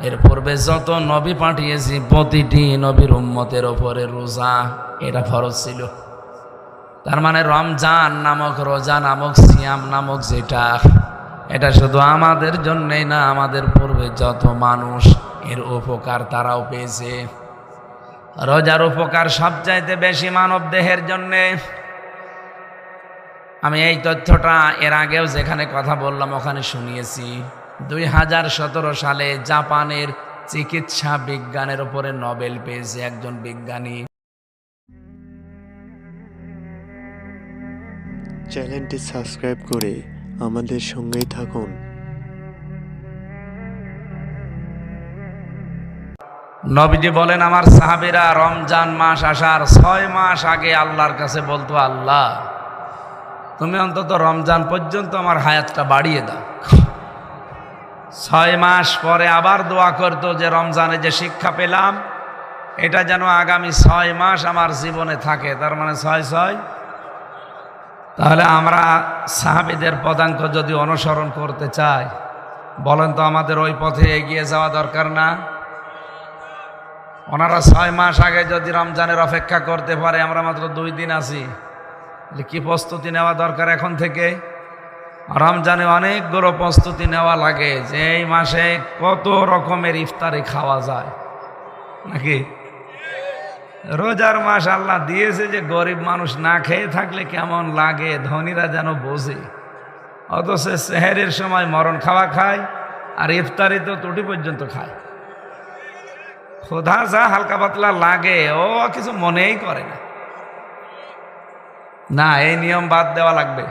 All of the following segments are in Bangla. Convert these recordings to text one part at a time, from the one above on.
এর পূর্বে যত নবী পাঠিয়েছি প্রতিটি নবীর উম্মতের ওপরে রোজা এটা ফরজ ছিল। তার মানে রমজান নামক রোজা নামক সিয়াম নামক যেটা, এটা শুধু আমাদের জন্যই না, আমাদের পূর্বে যত মানুষ এর উপকার তারাও পেয়েছে। রোজার উপকার সবচাইতে বেশি মানব দেহের জন্যে। আমি এই তথ্যটা এর আগেও যেখানে কথা বললাম ওখানে শুনিয়েছি। 2017 সালে জাপানের চিকিৎসা বিজ্ঞানের উপরে নোবেল পেয়েছে একজন বিজ্ঞানী। চ্যানেলটি সাবস্ক্রাইব করে আমাদের সঙ্গেই থাকুন। নবীজি বলেন, আমার সাহাবীরা রমজান মাস আসার 6 মাস আগে আল্লাহর কাছে বলতো, আল্লাহ তুমি অন্তত রমজান পর্যন্ত আমার হায়াতটা বাড়িয়ে দাও। 6 মাস পরে আবার দোয়া করতো যে রমজানে যে শিক্ষা পেলাম এটা যেন আগামী 6 মাস আমার জীবনে থাকে। তার মানে 6-6। তাহলে আমরা সাহাবীদের পদাঙ্ক যদি অনুসরণ করতে চাই, বলেন তো আমাদের ওই পথে এগিয়ে যাওয়া দরকার না? ওনারা 6 মাস আগে যদি রমজানের অপেক্ষা করতে পারে, আমরা মাত্র 2 দিন আছি, কি প্রস্তুতি নেওয়া দরকার এখন থেকে? রমজানে অনেকগুলো প্রস্তুতি নেওয়া লাগে যে এই মাসে কত রকমের ইফতারি খাওয়া যায় নাকি। রোজার মাস আল্লাহ দিয়েছে যে গরিব মানুষ না খেয়ে থাকলে কেমন লাগে, ধনীরা যেন বোঝে। অথচ সেহরের সময় মরণ খাওয়া খায় আর ইফতারি তো টুটি পর্যন্ত খায়। ক্ষুধা যা হালকা পাতলা লাগে ও কিছু মনেই করে না। না, এই নিয়ম বাদ দেওয়া লাগবে।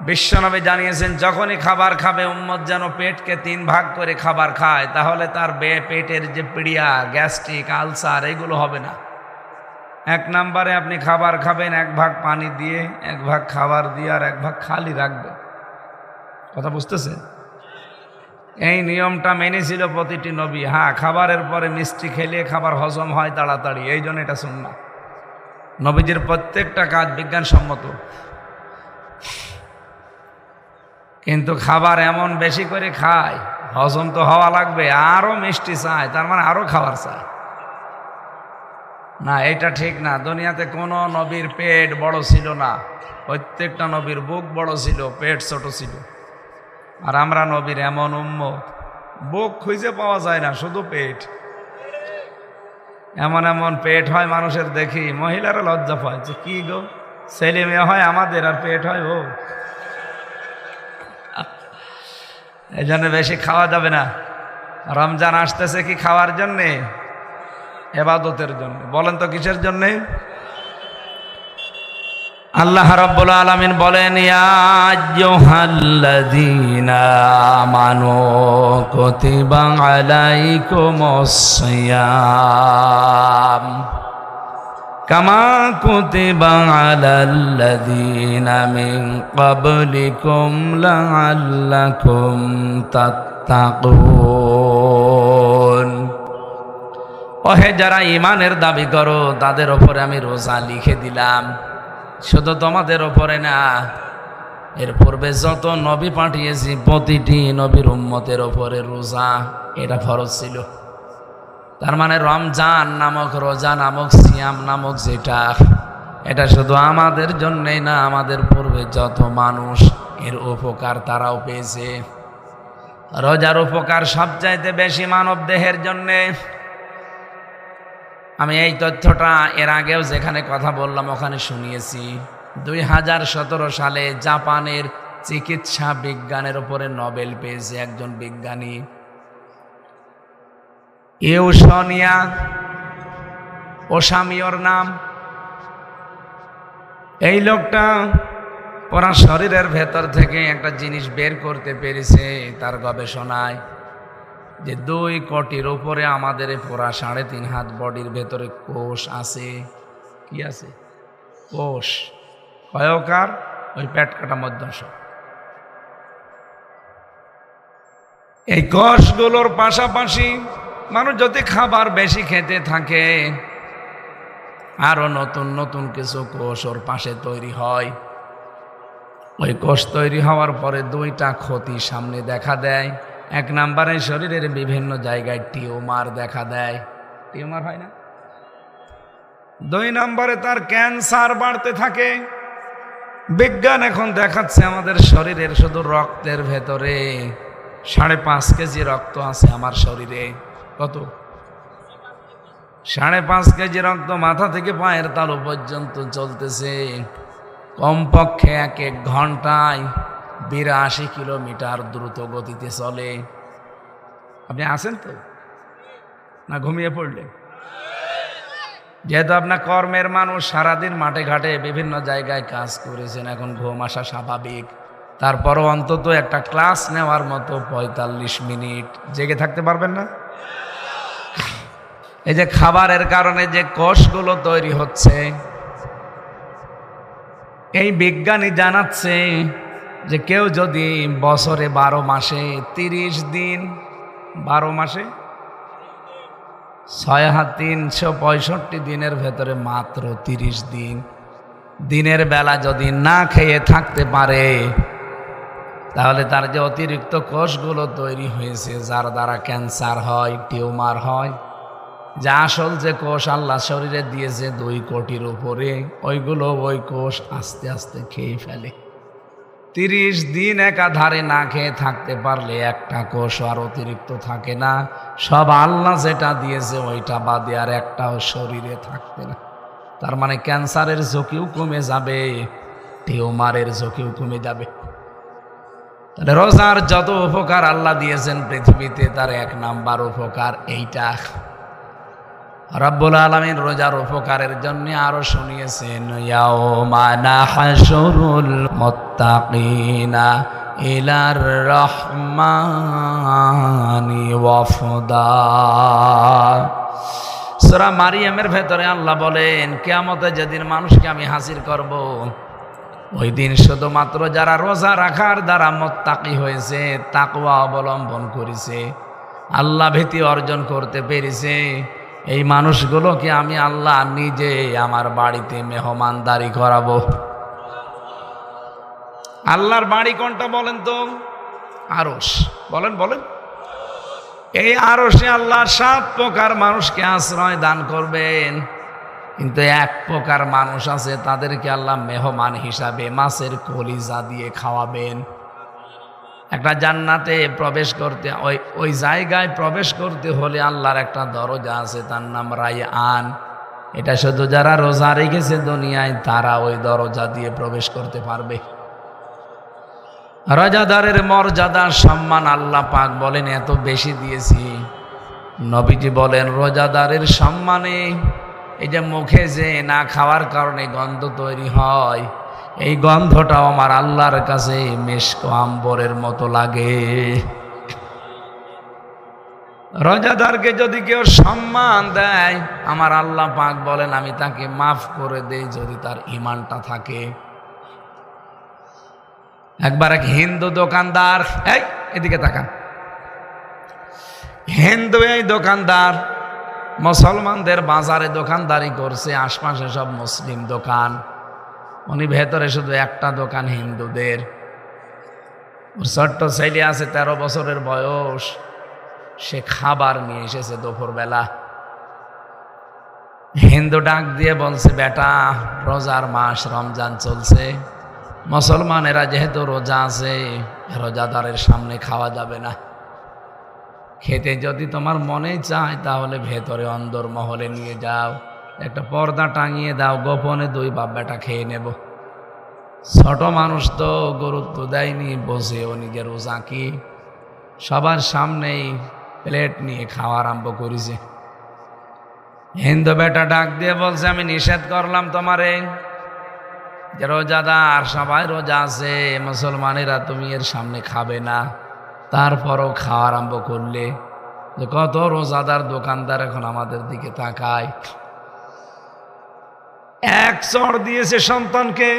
বিশ্বনবী জানিয়েছেন, যখনই খাবার খাবে উম্মত যেন পেটকে 3 ভাগ করে খাবার খায়, তাহলে তার পেটের যে পিড়িয়া, গ্যাস্ট্রিক, আলসার এগুলো হবে না। 1 নম্বরে আপনি খাবার খাবেন 1 ভাগ পানি দিয়ে, 1 ভাগ খাবার দিয়ে আর 1 ভাগ খালি রাখবেন। কথা বুঝতেছেন? এই নিয়মটা মেনেছিল প্রতিটি নবী। হ্যাঁ, খাবারের পরে মিষ্টি খেলে খাবার হজম হয় তাড়াতাড়ি, এই জন্য এটা সুন্নাহ। নবীজির প্রত্যেকটা কাজ বিজ্ঞানসম্মত। কিন্তু খাবার এমন বেশি করে খায়, হজম তো হওয়া লাগবে, আরো মিষ্টি চায়, তার মানে আরো খাবার চায়। না, এটা ঠিক না। দুনিয়াতে কোনো নবীর পেট বড় ছিল না, প্রত্যেকটা নবীর বুক বড় ছিল, পেট ছোট ছিল। আর আমরা নবীর এমন উম্মত, বুক খুঁজে পাওয়া যায় না, শুধু পেট। এমন এমন পেট হয় মানুষের, দেখি মহিলারা লজ্জা পায় যে কি গো, ছেলে মেয়ে হয় আমাদের আর পেট হয় ও। এই জন্য বেশি খাওয়া যাবে না। রমজান আসতেছে কি খাওয়ার জন্যে? ইবাদতের জন্য। বলেন তো কিসের জন্যে? আল্লাহ রাব্বুল আলামিন বলেন, ইয়া আইয়ুহাল্লাযীনা আমানু কুতিবা আলাইকুমুস সিয়াম কামা কুতিবা আলাল্লাযীনা মিন ক্বাবলিকুম লাআল্লাকুম তাত্তাকুন। ওহে যারা ঈমানের দাবি করো, তাদের উপরে আমি রোজা লিখে দিলাম। শুধু তোমাদের ওপরে না, এর পূর্বে যত নবী পাঠিয়েছি প্রতিটি নবীর উম্মতের ওপরে রোজা এটা ফরজ ছিল। তার মানে রমজান নামক রোজা নামক সিয়াম নামক যেটা, এটা শুধু আমাদের জন্যই না, আমাদের পূর্বে যত মানুষ এর উপকার তারাও পেয়েছে। রোজার উপকার সবচাইতে বেশি মানব দেহের জন্যে। আমি এই তথ্যটা এর আগেও যেখানে কথা বললাম ওখানে শুনিয়েছি। 2017 সালে জাপানের চিকিৎসা বিজ্ঞানের উপরে নোবেল পেয়েছে একজন বিজ্ঞানী, ইউসোনিয়া ওসামিওর নাম। এই লোকটা পুরা শরীরের ভেতর থেকে একটা জিনিস বের করতে পেরেছে তার গবেষণায়, যে 2 কোটির উপরে আমাদের পুরা 3.5 হাত বডির ভেতরে কোষ আছে। কি আছে? কোষ। কয়কার? ওই পেট কাটা মধ্যাংশ। এই কোষগুলোর পাশাপাশি মানুষ যদি খাবার বেশি খেতে থাকে, আরো নতুন নতুন কিছু কোষ ওর পাশে তৈরি হয়। ওই কোষ তৈরি হওয়ার পরে 2টা ক্ষতি সামনে দেখা দেয়। এক নম্বরে শরীরের বিভিন্ন জায়গায় টিউমার দেখা দেয়, টিউমার হয় না। 2 নম্বরে তার ক্যান্সার বাড়তে থাকে। বিজ্ঞান এখন দেখাচ্ছে আমাদের শরীরের শুধু রক্তের ভেতরে 5.5 কেজি রক্ত আছে আমার শরীরে। কত? 5.5 কেজি রক্ত মাথা থেকে পায়ের তালু পর্যন্ত চলতেছে। কমপক্ষে 1 ঘন্টায় 82 কিলোমিটার দ্রুত গতিতে চলে। আপনি আছেন তো না ঘুমিয়ে পড়লেন? যেহেতু আপনার কর্মের মানুষ, সারাদিন মাঠে ঘাটে বিভিন্ন জায়গায় কাজ করেছেন, এখন ঘুম আসা স্বাভাবিক। তারপরও অন্তত একটা ক্লাস নেওয়ার মতো 45 মিনিট জেগে থাকতে পারবেন না? এই যে খাবারের কারণে যে কোষগুলো তৈরি হচ্ছে, এই বিজ্ঞানী জানাচ্ছে যে কেউ যদি বছরে 12 মাসে 30 দিন, 12 মাসে 6365 দিনের ভেতরে মাত্র 30 দিন দিনের বেলা যদি না খেয়ে থাকতে পারে, তাহলে তার যে অতিরিক্ত কোষগুলো তৈরি হয়েছে, যার দ্বারা ক্যান্সার হয়, টিউমার হয়, যা আসল যে কোষ আল্লাহ শরীরে দিয়েছে 2 কোটির উপরে, ওই কোষ আস্তে আস্তে খেয়ে ফেলে। 30 দিন একাধারে না খেয়ে থাকতে পারলে একটা কোষ আর অতিরিক্ত থাকে না। সব আল্লাহ যেটা দিয়েছে ওইটা বাদে আর একটাও শরীরে থাকবে না। তার মানে ক্যান্সারের ঝুঁকিও কমে যাবে, টিউমারের ঝুঁকিও কমে যাবে। তাহলে রোজার যত উপকার আল্লাহ দিয়েছেন পৃথিবীতে, তার 1 নাম্বার উপকার এইটা। রব্বুল আলামিন রোজার উপকারের জন্য আরো শুনিয়েছেন, ইয়াউমা নাহশুরুল মুত্তাকিনা ইলার রহমানি ওয়াফদা। সূরা মারিয়ামের ভেতরে আল্লাহ বলেন, কিয়ামতে যেদিন মানুষকে আমি হাজির করব, ওই দিন শুধুমাত্র যারা রোজা রাখার দ্বারা মুত্তাকি হয়েছে, তাকওয়া অবলম্বন করেছে, আল্লাহ ভীতি অর্জন করতে পেরেছে, এই মানুষগুলোকে আমি আল্লাহ নিজে আমার বাড়িতে মেহমানদারি করাবো। আল্লাহর বাড়ি কোনটা বলেন তো? আরশ। বলেন। এই আরশে আল্লাহ 7 প্রকার মানুষকে আশ্রয় দান করবেন, কিন্তু 1 প্রকার মানুষ আছে, তাদেরকে আল্লাহ মেহমান হিসাবে মাছের কলিজা দিয়ে খাওয়াবেন। একটা জান্নাতে প্রবেশ করতে, ওই জায়গায় প্রবেশ করতে হলে আল্লাহর একটা দরজা আছে, তার নাম রায়আন। এটা শুধু যারা রোজা রেখেছে দুনিয়ায় তারা ওই দরজা দিয়ে প্রবেশ করতে পারবে। রোজাদারের মর্যাদা সম্মান আল্লাহ পাক বলেন এত বেশি দিয়েছি। নবীজি বলেন রোজাদারের সম্মানে এই যে মুখে যে না খাওয়ার কারণে গন্ধ তৈরি হয়, এই গন্ধটাও আমার আল্লাহর কাছে মিশক আম্বরের মতো লাগে। রোজাদারকে যদি কেউ সম্মান দেয়, আমার আল্লাহ পাক বলেন আমি তাকে মাফ করে দেই যদি তার ঈমানটা থাকে। একবার এক হিন্দু দোকানদার, এই এদিকে তাকান, হিন্দু এই দোকানদার মুসলমানদের বাজারে দোকানদারি করছে, আশপাশে সব মুসলিম দোকান, উনি ভেতরে শুধু একটা দোকান হিন্দুদের। ওর ছোট্ট ছেলে আছে 13 বছরের বয়স, সে খাবার নিয়ে এসেছে দুপুরবেলা। হিন্দু ডাক দিয়ে বলছে, বেটা রোজার মাস রমজান চলছে, মুসলমানেরা যেহেতু রোজা আছে, রোজাদারের সামনে খাওয়া যাবে না, খেতে যদি তোমার মনে চায় তাহলে ভেতরে অন্দর মহলে নিয়ে যাও, একটা পর্দা টাঙিয়ে দাও, গোপনে 2 বাপ বেটা খেয়ে নেব। ছোট মানুষ তো গুরুত্ব দেয়নি, বসে ও নিজের রোজা কি সবার সামনেই প্লেট নিয়ে খাওয়া আরম্ভ করেছে। হিন্দু বেটা ডাক দিয়ে বলছে, আমি নিষেধ করলাম তোমারে যে রোজাদার সবাই রোজা আছে, মুসলমানেরা তুমি এর সামনে খাবে না, তারপরও খাওয়া আরম্ভ করলে। যে কত রোজাদার দোকানদার এখন আমাদের দিকে তাকায়। 1 চড় দিয়েছে সন্তানকে,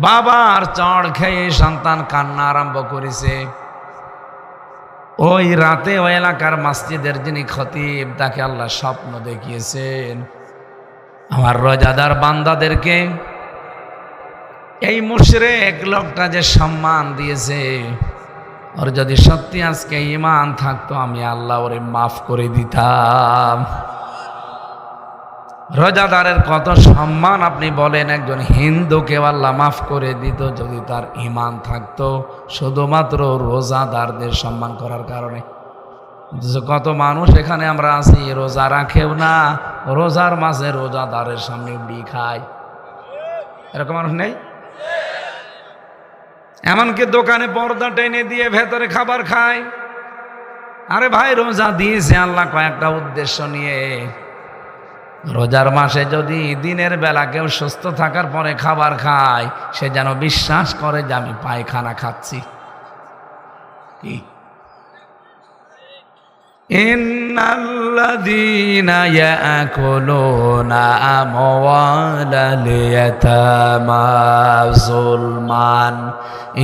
বাবার চড় খেয়ে সন্তান কান্না আরম্ভ করেছে। ওই রাতে ওই এলাকার মসজিদের যিনি খতিব, তাকে আল্লাহ স্বপ্ন দেখিয়েছেন, আমার রোজাদার বান্দাদেরকে এই মুশরিক লোকটা যে সম্মান দিয়েছে, ওর যদি সত্যি আজকে ঈমান থাকতো আমি আল্লাহ ওরে মাফ করে দিতাম। রোজাদারের কত সম্মান আপনি বলেন, একজন হিন্দুকে আল্লাহ মাফ করে দিত যদি তার ঈমান থাকতো, শুধুমাত্র রোজাদারদের সম্মান করার কারণে। কত মানুষ এখানে আমরা আছি রোজা রাখেও না, রোজার মাঝে রোজাদারের সামনে বিড়ি খায়, এরকম মানুষ নেই? এমনকি দোকানে পর্দা টেনে দিয়ে ভেতরে খাবার খায়। আরে ভাই, রোজা দিয়েছে আল্লাহ কয়েকটা উদ্দেশ্য নিয়ে। রোজার মাসে যদি দিনের বেলা কেউ সুস্থ থাকার পরে খাবার খায়, সে যেন বিশ্বাস করে যে আমি পায়খানা খাচ্ছি। কি ইন্নাল্লাযীনা ইয়াকুলুনা আমওয়ালাল ইয়াতামা যুলমান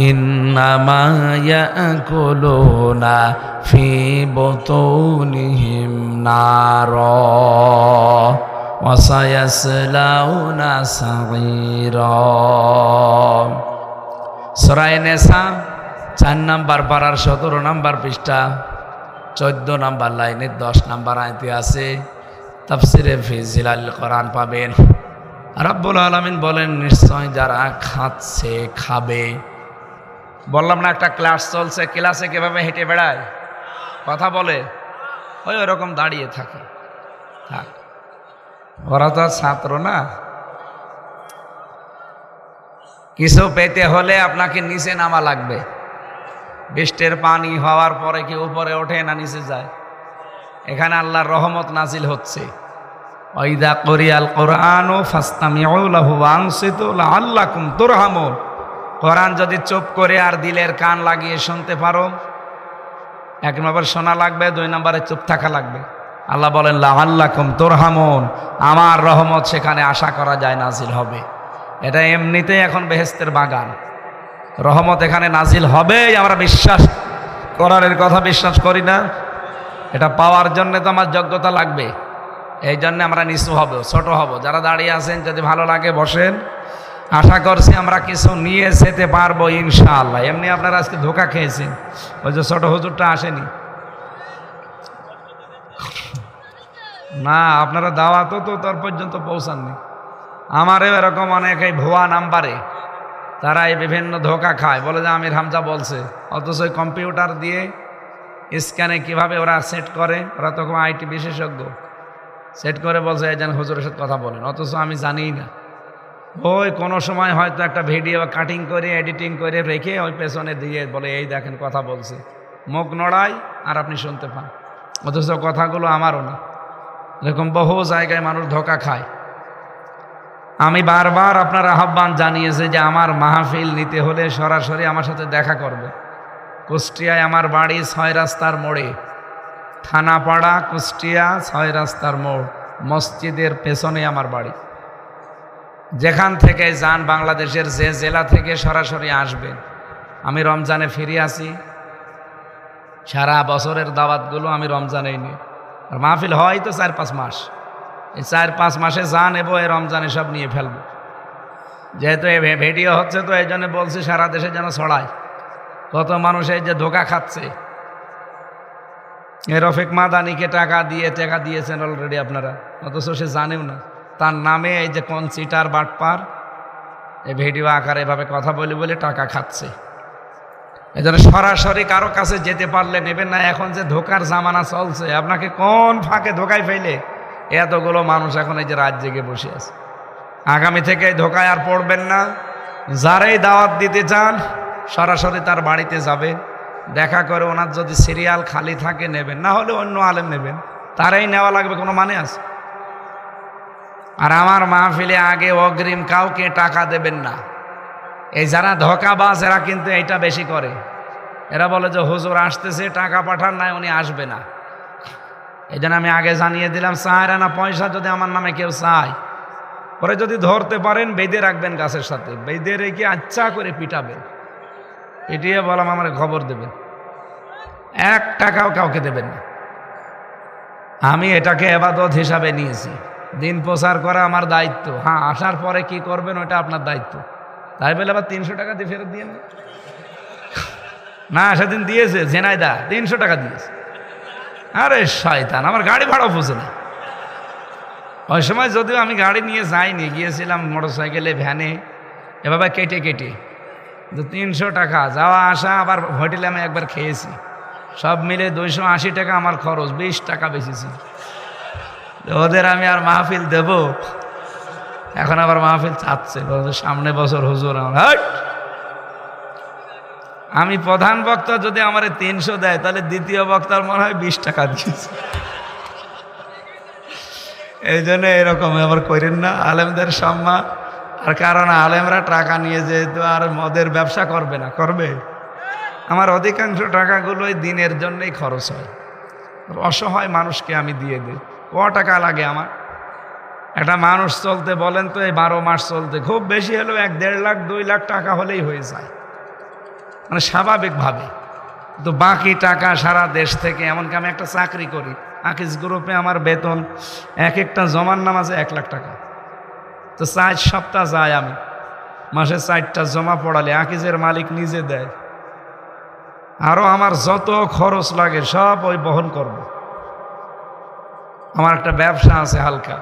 ইন্নামা ইয়াকুলুনা ফি বুতুনিহিম নারা ওয়া সায়াসলাউনা সাগীরা। সূরা নিসা 4 নম্বর পারার 17 নম্বর পৃষ্ঠা 14 নম্বর লাইনে 10 নম্বর আয়াতে আছে। তাফসিরে ফি জিলাল কোরআন পাবেন। রব্বুল আলামিন বলেন, নিশ্চয় যারা খাচ্ছে খাবে। বললাম না একটা ক্লাস চলছে, ক্লাসে কিভাবে হেঁটে বেড়ায়, কথা বলে, ওই ওরকম দাঁড়িয়ে থাকে। থাক, ওরা তো ছাত্র না। কিছু পেতে হলে আপনাকে নিচে নামা লাগবে। বৃষ্টির পানি হওয়ার পরে কি উপরে ওঠে না নিচে যায়? এখানে আল্লাহর রহমত নাজিল হচ্ছে। ওয়াইদা কুরিয়াল কুরআনু ফাসতামিউ লাহু ওয়া আনসিতু লাআল্লাকুম তুরহামুন। কোরআন যদি চুপ করে আর দিলের কান লাগিয়ে শুনতে পারো, 1 নম্বর শোনা লাগবে, 2 নম্বরে চুপ থাকা লাগবে। আল্লাহ বলেন লাআল্লাকুম তুরহামুন, আমার রহমত সেখানে আশা করা যায় নাজিল হবে। এটা এমনিতেই এখন বেহেশতের বাগান, রহমত এখানে নাজিল হবে। আমরা বিশ্বাস কোরআনের কথা বিশ্বাস করি না? এটা পাওয়ার জন্য তো আমার যোগ্যতা লাগবে। এই জন্য আমরা নিচু হব, ছোট হব। যারা দাঁড়িয়ে আছেন যদি ভালো লাগে বসেন। আশা করছি আমরা কিছু নিয়ে যেতে পারবো ইনশাআল্লাহ। এমনি আপনারা আজকে ধোকা খেয়েছেন, ওই যে ছোট হুজুরটা আসেনি না, আপনারা দাওয়াতও তো তোর পর্যন্ত পৌঁছাননি। আমারও এরকম অনেক এই ভুয়া নাম্বারে তারা এই বিভিন্ন ধোকা খায়, বলে যে আমির হামজা বলছে, অথচ কম্পিউটার দিয়ে স্ক্যানে কিভাবে ওরা সেট করে, ওরা তখন আইটি বিশেষজ্ঞ, সেট করে বলছে এই যেন হুজুরের সাথে কথা বলেন, অথচ আমি জানিই না। ওই কোনো সময় হয়তো একটা ভিডিও কাটিং করে এডিটিং করে রেখে ওই পেছনে দিয়ে বলে এই দেখেন কথা বলছে, মুখ নড়াই আর আপনি শুনতে পান, অথচ কথাগুলো আমারও না। এরকম বহু জায়গায় মানুষ ধোকা খায়। আমি বারবার আপনার আহ্বান জানিয়েছি যে আমার মাহফিল নিতে হলে সরাসরি আমার সাথে দেখা করবে। কুষ্টিয়ায় আমার বাড়ি 6 রাস্তার মোড়ে, থানাপাড়া কুষ্টিয়া 6 রাস্তার মোড়, মসজিদের পেছনে আমার বাড়ি। যেখান থেকে যান, বাংলাদেশের যে জেলা থেকে সরাসরি আসবেন। আমি রমজানে ফিরে আসি, সারা বছরের দাওয়াতগুলো আমি রমজানেই নিই। আর মাহফিল হয় তো 4-5 মাস, এই 4-5 মাসে যা নেব এই রমজানে সব নিয়ে ফেলবো। যেহেতু এই ভিডিও হচ্ছে তো এই জন্য বলছি সারা দেশে যেন ছড়ায়। কত মানুষ এই যে ধোকা খাচ্ছে। এ রফিক মাদানিকে টাকা দিয়েছেন অলরেডি আপনারা, অথচ সে জানেও না। তার নামে এই যে কোন চিটার বাটপার এই ভিডিও আকারে এভাবে কথা বলে টাকা খাচ্ছে। এই জন্য সরাসরি কারো কাছে যেতে পারলে নেবেন না। এখন যে ধোকার জামানা চলছে, আপনাকে কোন ফাঁকে ধোকায় ফেলে এতগুলো মানুষ এখন এই যে রাত জেগে বসে আছে। আগামী থেকে ধোকায় আর পড়বেন না। যারাই দাওয়াত দিতে চান সরাসরি তার বাড়িতে যাবেন, দেখা করে ওনার যদি সিরিয়াল খালি থাকে নেবেন, না হলে অন্য আলেম নেবেন, তারাই নেওয়া লাগবে, কোনো মানে আছে? আর আমার মাহফিলে আগে অগ্রিম কাউকে টাকা দেবেন না। এই যারা ধোকাবাজ এরা কিন্তু এইটা বেশি করে। এরা বলে যে হুজুর আসতেছে, টাকা পাঠান নাই, উনি আসবে না। এই জন্য আমি আগে জানিয়ে দিলাম, 4 আনা পয়সা যদি আমার নামে কেউ চায়, পরে যদি ধরতে পারেন বেঁধে রাখবেন গাছের সাথে, বেঁধে রেখে আচ্ছা করে পিটাবেন। পিটিয়ে বললাম আমার খবর দেবেন, 1 টাকাও কাউকে দেবেন না। আমি এটাকে ইবাদত হিসাবে নিয়েছি। দিন প্রচার করা আমার দায়িত্ব। হ্যাঁ, আসার পরে কি করবেন ওটা আপনার দায়িত্ব। তাই বলে আবার 300 টাকা দিয়ে ফেরত দিয়ে না। না সেদিন দিয়েছে ঝেনাইদা 300 টাকা দিয়েছে। আরে শয়তান, আমার গাড়ি ভাড়া বুঝে না। ওই সময় যদিও আমি গাড়ি নিয়ে যাইনি, গিয়েছিলাম মোটরসাইকেলে ভ্যানে, এভাবে কেটে কেটে। তো 300 টাকা যাওয়া আসা, আবার হোটেলে আমি একবার খেয়েছি, সব মিলে 280 টাকা আমার খরচ, 20 টাকা বেশিছি। ওদের আমি আর মাহফিল দেব? এখন আবার মাহফিল চাচ্ছে, সামনে বছর হুজুর আমার। হাট! আমি প্রধান বক্তা, যদি আমার 300 দেয় তাহলে দ্বিতীয় বক্তার মনে হয় 20 টাকা দিয়েছে। এই জন্য এরকম আবার করেন না, আলেমদের সম্মান। আর কারণ আলেমরা টাকা নিয়ে যেহেতু আর মদের ব্যবসা করবে না, করবে? আমার অধিকাংশ টাকাগুলোই দিনের জন্যই খরচ হয়, অসহায় মানুষকে আমি দিয়ে দিই। টাকা লাগে আমার একটা মানুষ চলতে, বলেন তো? এই 12 মাস চলতে খুব বেশি হলেও 1-1.5 লাখ 2 লাখ টাকা হলেই হয়ে যায়, মানে স্বাভাবিকভাবে। তো বাকি টাকা সারা দেশ থেকে, এমনকি আমি একটা চাকরি করি, আকিজ গ্রুপে আমার বেতন এক একটা জমার নামাজে 1 লাখ টাকা। তো 4 সপ্তাহ যায়, আমি মাসে 4টা জমা পড়ালে আকিজের মালিক নিজে দেয়। আরও আমার যত খরচ লাগে সব ওই বহন করব। আমার একটা ব্যবসা আছে হালকা,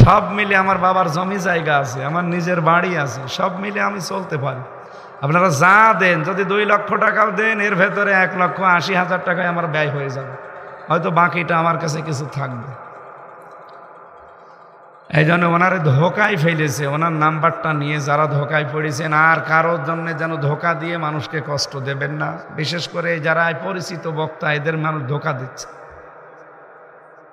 সব মিলে আমার বাবার জমি জায়গা আছে, আমার নিজের বাড়ি আছে, সব মিলে আমি চলতে পারি। আপনারা যা দেন, যদি 2 লক্ষ টাকাও দেন, এর ভেতরে 1,80,000 টাকায় আমার ব্যয় হয়ে যাবে, হয়তো বাকিটা আমার কাছে কিছু থাকবে। এই জন্য ওনারে ধোকায় ফেলেছে, ওনার নাম্বারটা নিয়ে যারা ধোকায় পড়েছেন, আর কারোর জন্য যেন ধোকা দিয়ে মানুষকে কষ্ট দেবেন না। বিশেষ করে যারা পরিচিত বক্তা, এদের মানুষ ধোকা দিচ্ছে।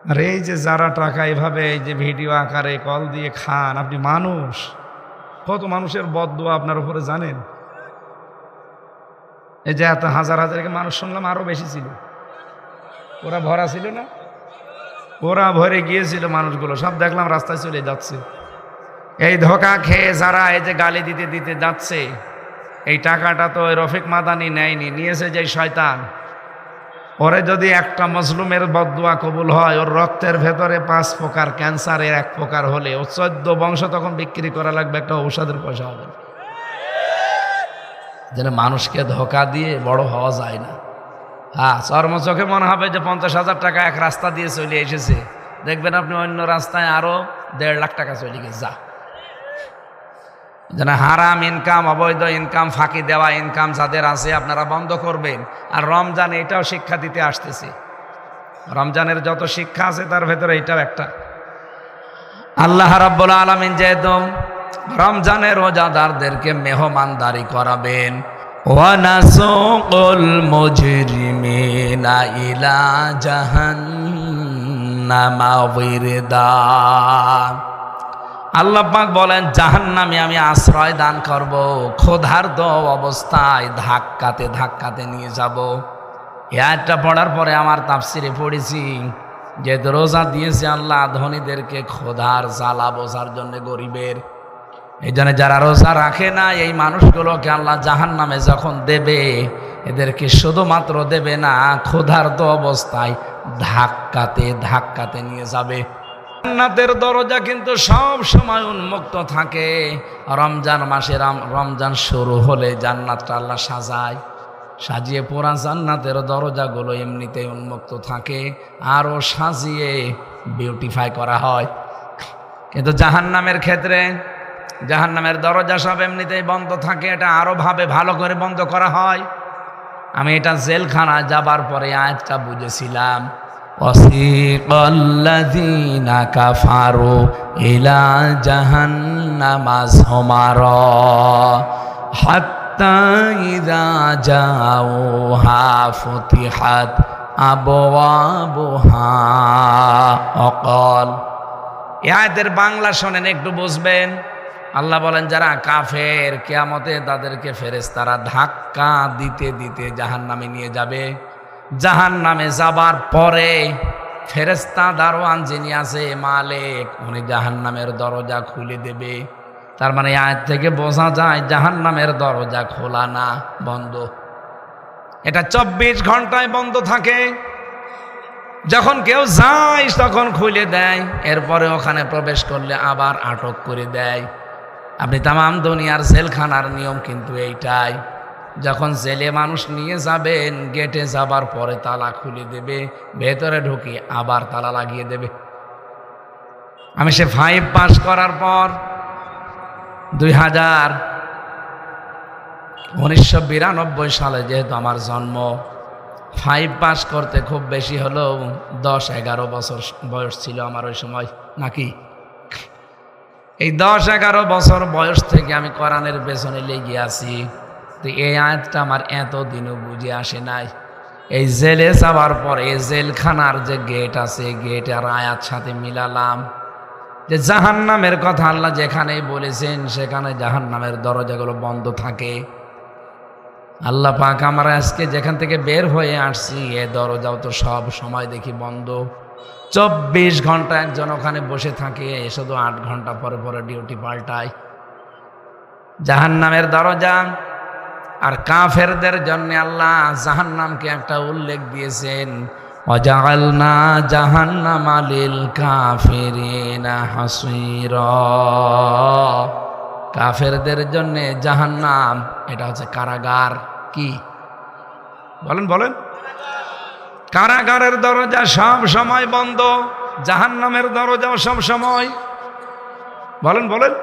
আর এই যে যারা টাকা এভাবে এই যে ভিডিও আকারে কল দিয়ে খান, আপনি মানুষ, কত মানুষের বদদোয়া আপনার উপরে জানেন? এই যে এত হাজার হাজার মানুষ শুনলাম, আরো বেশি ছিল, ওরা ভরা ছিল না? ওরা ভরে গিয়েছিল মানুষগুলো, সব দেখলাম রাস্তায় চলে যাচ্ছে। এই ধোকা খেয়ে যারা এই যে গালি দিতে দিতে যাচ্ছে, এই টাকাটা তো ওই রফিক মাদানি নেয়নি, নিয়েছে যে শয়তান। ওরে যদি একটা মজলুমের বদদুয়া কবুল হয়, ওর রক্তের ভেতরে 5 প্রকার ক্যান্সারের 1 প্রকার হলে ও 14 বংশ তখন বিক্রি করা লাগবে, একটা ঔষধের পয়সা হবে না। যেন মানুষকে ধোকা দিয়ে বড় হওয়া যায় না। হ্যাঁ, চর্মচোখে মনে হবে যে 50,000 টাকা এক রাস্তা দিয়ে চলে এসেছে, দেখবেন আপনি অন্য রাস্তায় আরো 1.5 লাখ টাকা চলে গেছে। যা যেন হারাম ইনকাম, অবৈধ ইনকাম, ফাঁকি দেওয়া ইনকাম যাদের আছে, আপনারা বন্ধ করবেন। আর রমজান এটাও শিক্ষা দিতে আসতেছে, রমজানের যত শিক্ষা আছে তার ভেতরে এটাও একটা। আল্লাহ রাব্বুল আলামিন যেহেতু রমজানের রোজাদারদেরকে মেহমানদারি করাবেন, ওয়ানাসুকুল মুজরিমিনা ইলা জাহান্নামা ওয়িরদা। আল্লাহ পাক বলেন, জাহান্নামে আমি আশ্রয় দান করব, ক্ষুধার্ত অবস্থায় ধাক্কাতে ধাক্কাতে নিয়ে যাব। এই আয়াতটা পড়ার পরে আমার তাফসিরে পড়েছি যে রোজা দিয়েছে আল্লাহ ধনীদেরকে ক্ষুধার জ্বালা বোঝার জন্য, গরিবের। এই জন্য যারা রোজা রাখে না, এই মানুষগুলোকে আল্লাহ জাহান্নামে যখন দেবে, এদেরকে শুধুমাত্র দেবে না, ক্ষুধার্ত অবস্থায় ধাক্কাতে ধাক্কাতে নিয়ে যাবে। জান্নাতের দরজা কিন্তু সব সময় উন্মুক্ত থাকে। রমজান মাসে রমজান শুরু হলে জান্নাতটা আল্লাহ সাজায়, সাজিয়ে পুরা জান্নাতের দরজাগুলো এমনিতেই উন্মুক্ত থাকে, আরও সাজিয়ে বিউটিফাই করা হয়। কিন্তু জাহান্নামের ক্ষেত্রে জাহান্নামের দরজা সব এমনিতেই বন্ধ থাকে, এটা আরো ভাবে ভালো করে বন্ধ করা হয়। আমি এটা জেলখানায় যাবার পরে আয়াতটা বুঝেছিলাম। ওয়াসিকাল্লাযীনা কাফারু ইলা জাহান্নামা যুমারা হাত্তা ইযা জাউহা ফুতিহাত আবওয়াবুহা ওয়াকাল। এই আয়াতের বাংলা শোনেন, একটু বুঝবেন। আল্লাহ বলেন, যারা কাফের, কিয়ামতে তাদেরকে ফেরেশতারা ধাক্কা দিতে দিতে জাহান্নামে নিয়ে যাবে। জাহান্নামে যাবার পরে ফেরেশতা দারোয়ান যিনি আছে, মালিক, উনি জাহান্নামের দরজা খুলে দেবে। তার মানে আয়াত থেকে বোঝা যায় জাহান্নামের দরজা খোলা না, বন্ধ। এটা 24 ঘন্টায় বন্ধ থাকে। যখন কেউ যায় তখন খুলে দেয়, এরপরে ওখানে প্রবেশ করলে আবার আটক করে দেয়। আপনি তামাম দুনিয়ার জেলখানার নিয়ম কিন্তু এইটাই। যখন ছেলে মানুষ নিয়ে যাবেন গেটে যাবার পরে তালা খুলে দেবে, ভেতরে ঢুকে আবার তালা লাগিয়ে দেবে। আমি সে 5 পাস করার পর 1992 সালে যেহেতু আমার জন্ম, 5 পাস করতে খুব বেশি হলেও 10-11 বছর বয়স ছিল আমার ওই সময়, নাকি? এই 10-11 বছর বয়স থেকে আমি কোরআনের পেছনে লেগে আছি। তো এই আয়াতটা আমার এতদিনও বুঝে আসে নাই। এই জেলে যাওয়ার পরে জেলখানার যে গেট আছে, গেটের আয়াত সাথে মিলালাম যে জাহান্নামের কথা আল্লাহ যেখানেই বলেছেন সেখানে জাহান্নামের দরজাগুলো বন্ধ থাকে। আল্লাহ পাক আমরা আজকে যেখান থেকে বের হয়ে আসছি এ দরজাও তো সব সময় দেখি বন্ধ। 24 ঘন্টা একজন ওখানে বসে থাকে, শুধু 8 ঘন্টা পরে পরে ডিউটি পাল্টায়। জাহান্নামের দরজা আর কাফেরদের জন্য আল্লাহ জাহান্নামকে একটা উল্লেখ দিয়েছেন, ওয়াজআলনা জাহান্নামা লিল কাফিরিনা হাসীরা। কাফেরদের জন্য জাহান্নাম এটা হচ্ছে কারাগার। কি বলেন বলেন? কারাগারের দরজা সব সময় বন্ধ, জাহান্নামের দরজাও সব সময়। বলেন বলেন?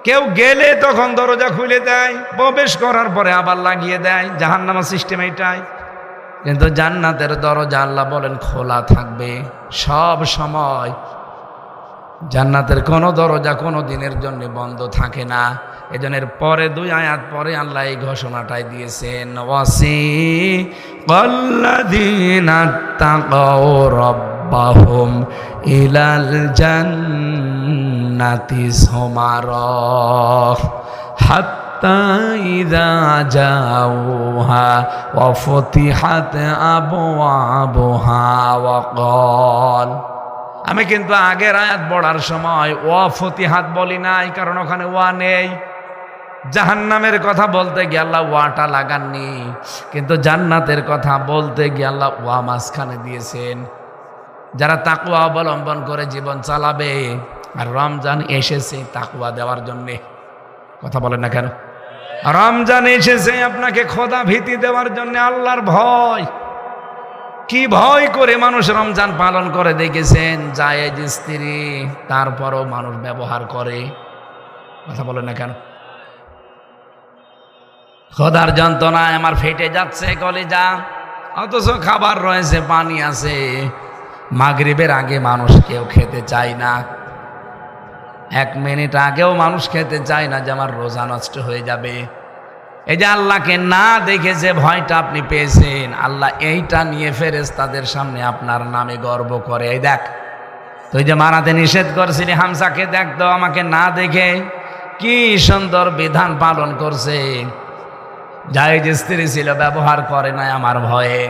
কেউ গেলে তখন দরজা খুলে দেয়, প্রবেশ করার পরে আবার লাগিয়ে দেয়। জাহান্নামের সিস্টেম এটাই। কিন্তু জান্নাতের দরজা আল্লাহ বলেন খোলা থাকবে সব সময়। জান্নাতের কোনো দরজা কোনো দিনের জন্য বন্ধ থাকে না। এজনের পরে 2 আয়াত পরে আল্লাহ এই ঘোষণাটাই দিয়েছেন, ওয়াসিকাল্লাযীনা তাকাউ রাব্বাহুম ইলাল জান্নাতি যুমারা হাত্তা ইযা জাউহা ওয়া ফুতিহাত আবওয়াবুহা ওয়া ক্বাল। আমি কিন্তু আগের আয়াত পড়ার সময় ওয়া ফতিহাত বলি নাই, কারণ ওখানে ওয়া নেই। জাহান্নামের কথা বলতে গিয়ে আল্লাহ ওয়াটা লাগাননি, কিন্তু জান্নাতের কথা বলতে গিয়ে আল্লাহ ওয়া মাঝখানে দিয়েছেন। যারা তাকওয়া অবলম্বন করে জীবন চালাবে, আর রমজান এসেছে তাকওয়া দেওয়ার জন্যে। কথা বলেন না কেন? রমজান এসেছে আপনাকে খোদা ভীতি দেওয়ার জন্য, আল্লাহর ভয়। কি ভয় করে মানুষ রমজান পালন করে দেখেছেন? জায়েজ স্ত্রী, তারপরও মানুষ ব্যবহার করে। কথা বলেন না কেন? খোদার যন্ত্রণায় আমার ফেটে যাচ্ছে কলিজা, অথচ খাবার রয়েছে, পানি আছে। মাগরিবের আগে মানুষ কেউ খেতে চায় না, 1 মিনিট আগেও মানুষ খেতে চায় না যে আমার রোজা নষ্ট হয়ে যাবে। এই যে আল্লাহকে না দেখে যে ভয়টা আপনি পেয়েছেন, আল্লাহ এইটা নিয়ে ফেরেশতাদের সামনে আপনার নামে গর্ব করে। এই দেখ, তুই যে মারাতে নিষেধ করছিলি হামসাকে, দেখ তো আমাকে না দেখে কি সুন্দর বিধান পালন করছে। জায়েজ স্ত্রী ছিল, ব্যবহার করে নাই আমার ভয়ে।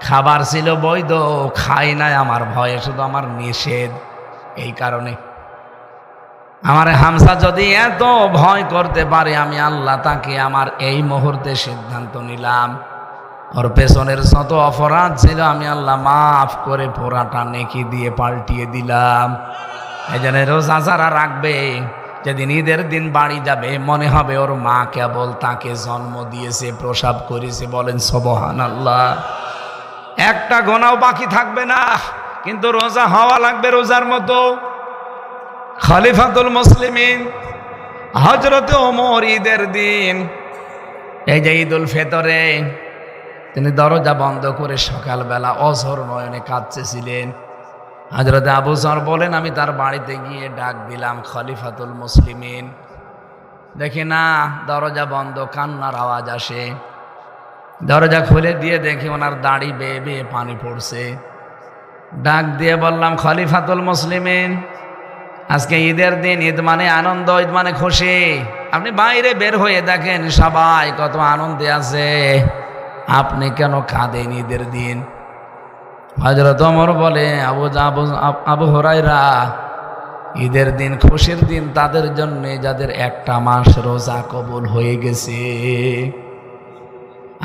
খাবার ছিল বৈধ, খাই নাই আমার ভয়ে, শুধু আমার নিষেধ। এই কারণে আমার হামসা যদি এত ভয় করতে পারে, আমি আল্লাহ তাকে আমার এই মুহূর্তে সিদ্ধান্ত নিলাম, ওর পেছনের যত অপরাধ ছিল আমি আল্লাহ মাফ করে পোড়াটা নেকি দিয়ে পাল্টিয়ে দিলাম। এই জন্য রোজা যারা রাখবে, যেদিন ঈদের দিন বাড়ি যাবে, মনে হবে ওর মা কেবল তাকে জন্ম দিয়েছে, প্রসাব করেছে। বলেন সুবহানাল্লাহ। একটা গোনাও বাকি থাকবে না, কিন্তু রোজা হওয়া লাগবে রোজার মতো। খলিফাতুল মুসলিমিন হযরত ওমর ঈদের দিন, এই যে ঈদুল ফিতরে, তিনি দরজা বন্ধ করে সকালবেলা অঝোর নয়নে কাঁদতেছিলেন। হযরত আবু যর বলেন, আমি তার বাড়িতে গিয়ে ডাক দিলাম, খলিফাতুল মুসলিমিন। দেখি না, দরজা বন্ধ, কান্নার আওয়াজ আসে। দরজা খুলে দিয়ে দেখি ওনার দাড়ি বেয়ে বেয়ে পানি পড়ছে। ডাক দিয়ে বললাম, খলিফাতুল মুসলিমিন, আজকে ঈদের দিন, ঈদ মানে আনন্দ, ঈদ মানে খুশি। আপনি বাইরে বের হয়ে দেখেন সবাই কত আনন্দে আছে, আপনি কেন কাঁদেন ঈদের দিন? হযরত ওমর বলে, আবু হুরায়রা, ঈদের দিন খুশির দিন তাদের জন্য যাদের 1টা মাস রোজা কবুল হয়ে গেছে।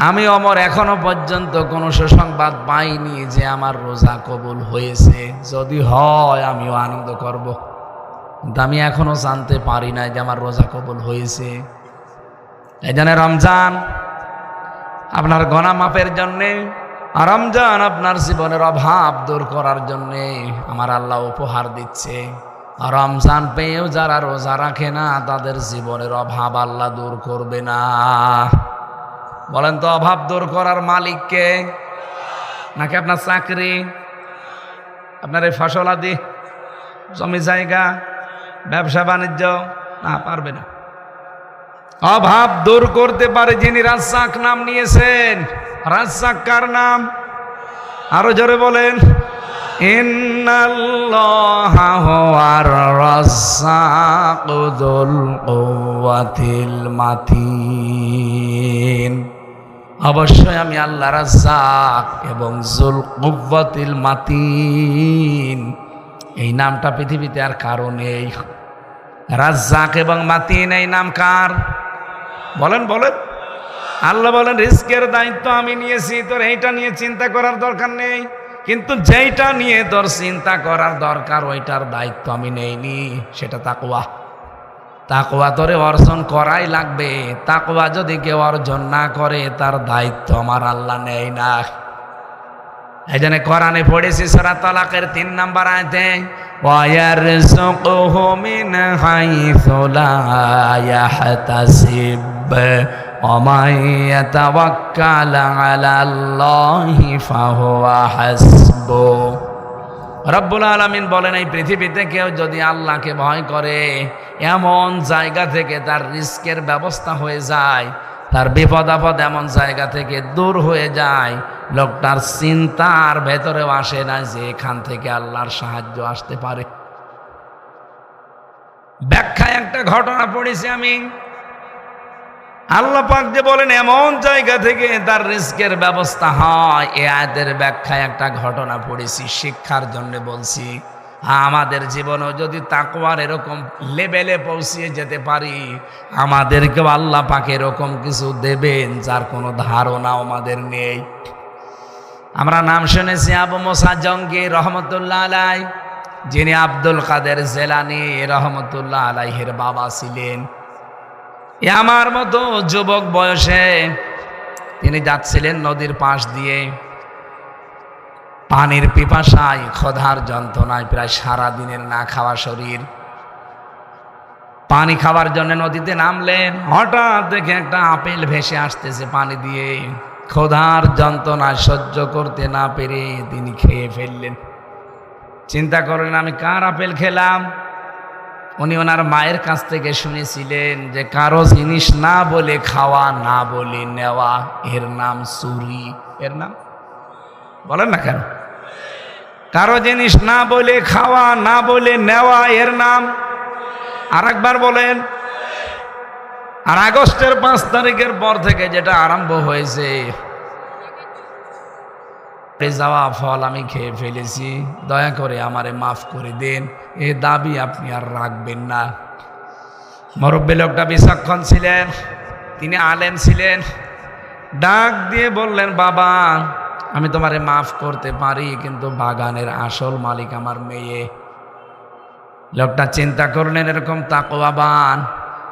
আমি ওমর এখনো পর্যন্ত কোনো সুসংবাদ পাইনি যে আমার রোজা কবুল হয়েছে। যদি হয় আমিও আনন্দ করব, কিন্তু আমি এখনো জানতে পারি না যে আমার রোজা কবুল হয়েছে। এই জন্য রমজান আপনার গনা মাপের জন্যে, রমজান আপনার জীবনের অভাব দূর করার জন্যে আমার আল্লাহ উপহার দিচ্ছে। রমজান পেয়েও যারা রোজা রাখে না তাদের জীবনের অভাব আল্লাহ দূর করবে না। বলেন তো, অভাব দূর করার মালিক কে? নাকি আপনার চাকরি, আপনার এই ফসল আদি, জমি জায়গা, ব্যবসা বাণিজ্য? না, পারবে না। অভাব দূর করতে পারে যিনি রাজ্জাক নাম নিয়েছেন। রাজ্জাক কার নাম? আরো জোরে বলেন, ইন্নাল্লাহা হুয়ার রাজ্জাকু যুল কুওয়াতিল মাতিন। অবশ্যই আমি আল্লাহ রাজ্জাক এবং যুল কুওয়াতিল মাতিন। এই নামটা পৃথিবীতে আর কারো নেই। রাজ্জাক এবং মাতিন এই নাম কার? বলেন বলেন। আল্লাহ বলেন, রিজকের দায়িত্ব আমি নিয়েছি, তোর এইটা নিয়ে চিন্তা করার দরকার নেই। কিন্তু যেইটা নিয়ে তোর চিন্তা করার দরকার ওইটার দায়িত্ব আমি নেইনি, সেটা তাকওয়া। তাকওয়া তোরে অর্জন করাই লাগবে। তাকওয়া যদি কেউ অর্জন না করে তার দায়িত্ব আমার আল্লাহ নেই না। এই জন্য কোরআনে পড়েছি সূরা তালাকের ৩ নম্বর আয়াতে, ওয়ায়ারযুকুহু মিন হাইসু লা ইয়াহতাসিব ওয়া মান ইয়াতাওয়াক্কাল আলাল্লাহি ফাহুয়া হাসবুহ। রব্বুল আলামিন বলেন, এই পৃথিবীতে কেউ যদি আল্লাহকে ভয় করে এমন জায়গা থেকে তার রিস্কের ব্যবস্থা হয়ে যায়, তার বিপদ আপদ এমন জায়গা থেকে দূর হয়ে যায়, লোকটার চিন্তার ভেতরেও আসে না যে এখান থেকে আল্লাহর সাহায্য আসতে পারে। ব্যাখ্যায় একটা ঘটনা পড়েছি আমি। আল্লাহ পাক যে বলেন এমন জায়গা থেকে তার রিস্কের ব্যবস্থা হয়, এই আয়াতের ব্যাখ্যায় একটা ঘটনা পড়েছি, শিক্ষার জন্য বলছি। আমাদের জীবনেও যদি তাকওয়ার এরকম লেভেলে পৌঁছিয়ে যেতে পারি, আমাদেরকেও আল্লাহ পাক এরকম কিছু দেবেন যার কোনো ধারণা আমাদের নেই। আমরা নাম শুনেছি আবু মুসা জঙ্গি রহমতুল্লাহ আলাই, যিনি আব্দুল কাদের জেলানী রহমতুল্লাহ আলাইহির বাবা ছিলেন। আমার মতো যুবক বয়সে তিনি যাচ্ছিলেন নদীর পাশ দিয়ে, পানির পিপাসায়, ক্ষুধার যন্ত্রণায় প্রায় সারা দিনের না খাওয়া শরীর। পানি খাওয়ার জন্য নদীতে নামলেন, হঠাৎ দেখে একটা আপেল ভেসে আসতেছে পানি দিয়ে। ক্ষুধার যন্ত্রণা সহ্য করতে না পেরে তিনি খেয়ে ফেললেন। চিন্তা করলেন, আমি কার আপেল খেলাম? উনি ওনার মায়ের কাছ থেকে শুনেছিলেন যে কারো জিনিস না বলে খাওয়া, না বলে নেওয়া, এর নাম চুরি। এর নাম বলেন না কেন? কারো জিনিস না বলে খাওয়া, না বলে নেওয়া, এর নাম আরেকবার বলেন। আর আগস্টের 5 তারিখের পর থেকে যেটা আরম্ভ হয়েছে, যাওয়া ফল আমি খেয়ে ফেলেছি, দয়া করে আমারে মাফ করে দেন, এ দাবি আপনি আর রাখবেন না। মুরব্বী লোকটা বিচক্ষণ ছিলেন, তিনি আলেম ছিলেন। ডাক দিয়ে বললেন, বাবা আমি তোমারে মাফ করতে পারি, কিন্তু বাগানের আসল মালিক আমার মেয়ে। লোকটা চিন্তা করলেন, এরকম তাকওয়াবান,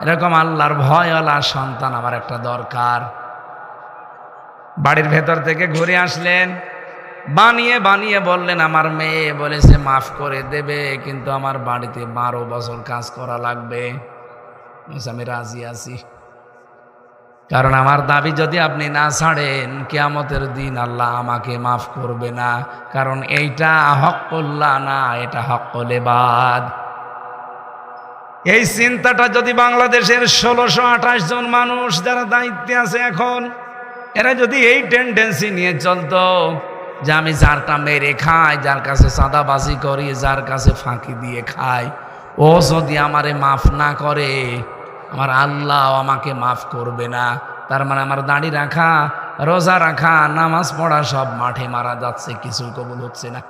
এরকম আল্লাহর ভয়ওয়ালা সন্তান আমার একটা দরকার। বাড়ির ভেতর থেকে ঘুরে আসলেন, বানিয়ে বানিয়ে বললেন, আমার মেয়ে বলেছে মাফ করে দেবে, কিন্তু আমার বাড়িতে 12 বছর কাজ করা লাগবে। আমি রাজি আছি, কারণ আমার দাবি যদি আপনি না ছাড়েন, কিয়ামতের দিন আল্লাহ আমাকে মাফ করবে না, কারণ এইটা হক্কুল্লাহ না, এটা হক্কুল ইবাদ। এই চিন্তাটা যদি বাংলাদেশের 1628 জন মানুষ যারা দায়িত্বে আছে এখন, এরা যদি এই টেন্ডেন্সি নিয়ে চলতো যে আমি যারটা মেরে খাই, যার কাছে চাঁদাবাজি করি, যার কাছে ফাঁকি দিয়ে খাই, ও যদি আমারে মাফ না করে, আমার আল্লাহ আমাকে মাফ করবে না। তার মানে আমার দাড়ি রাখা, রোজা রাখা, নামাজ পড়া সব মাঠে মারা যাচ্ছে, কিছুই কবুল হচ্ছে না।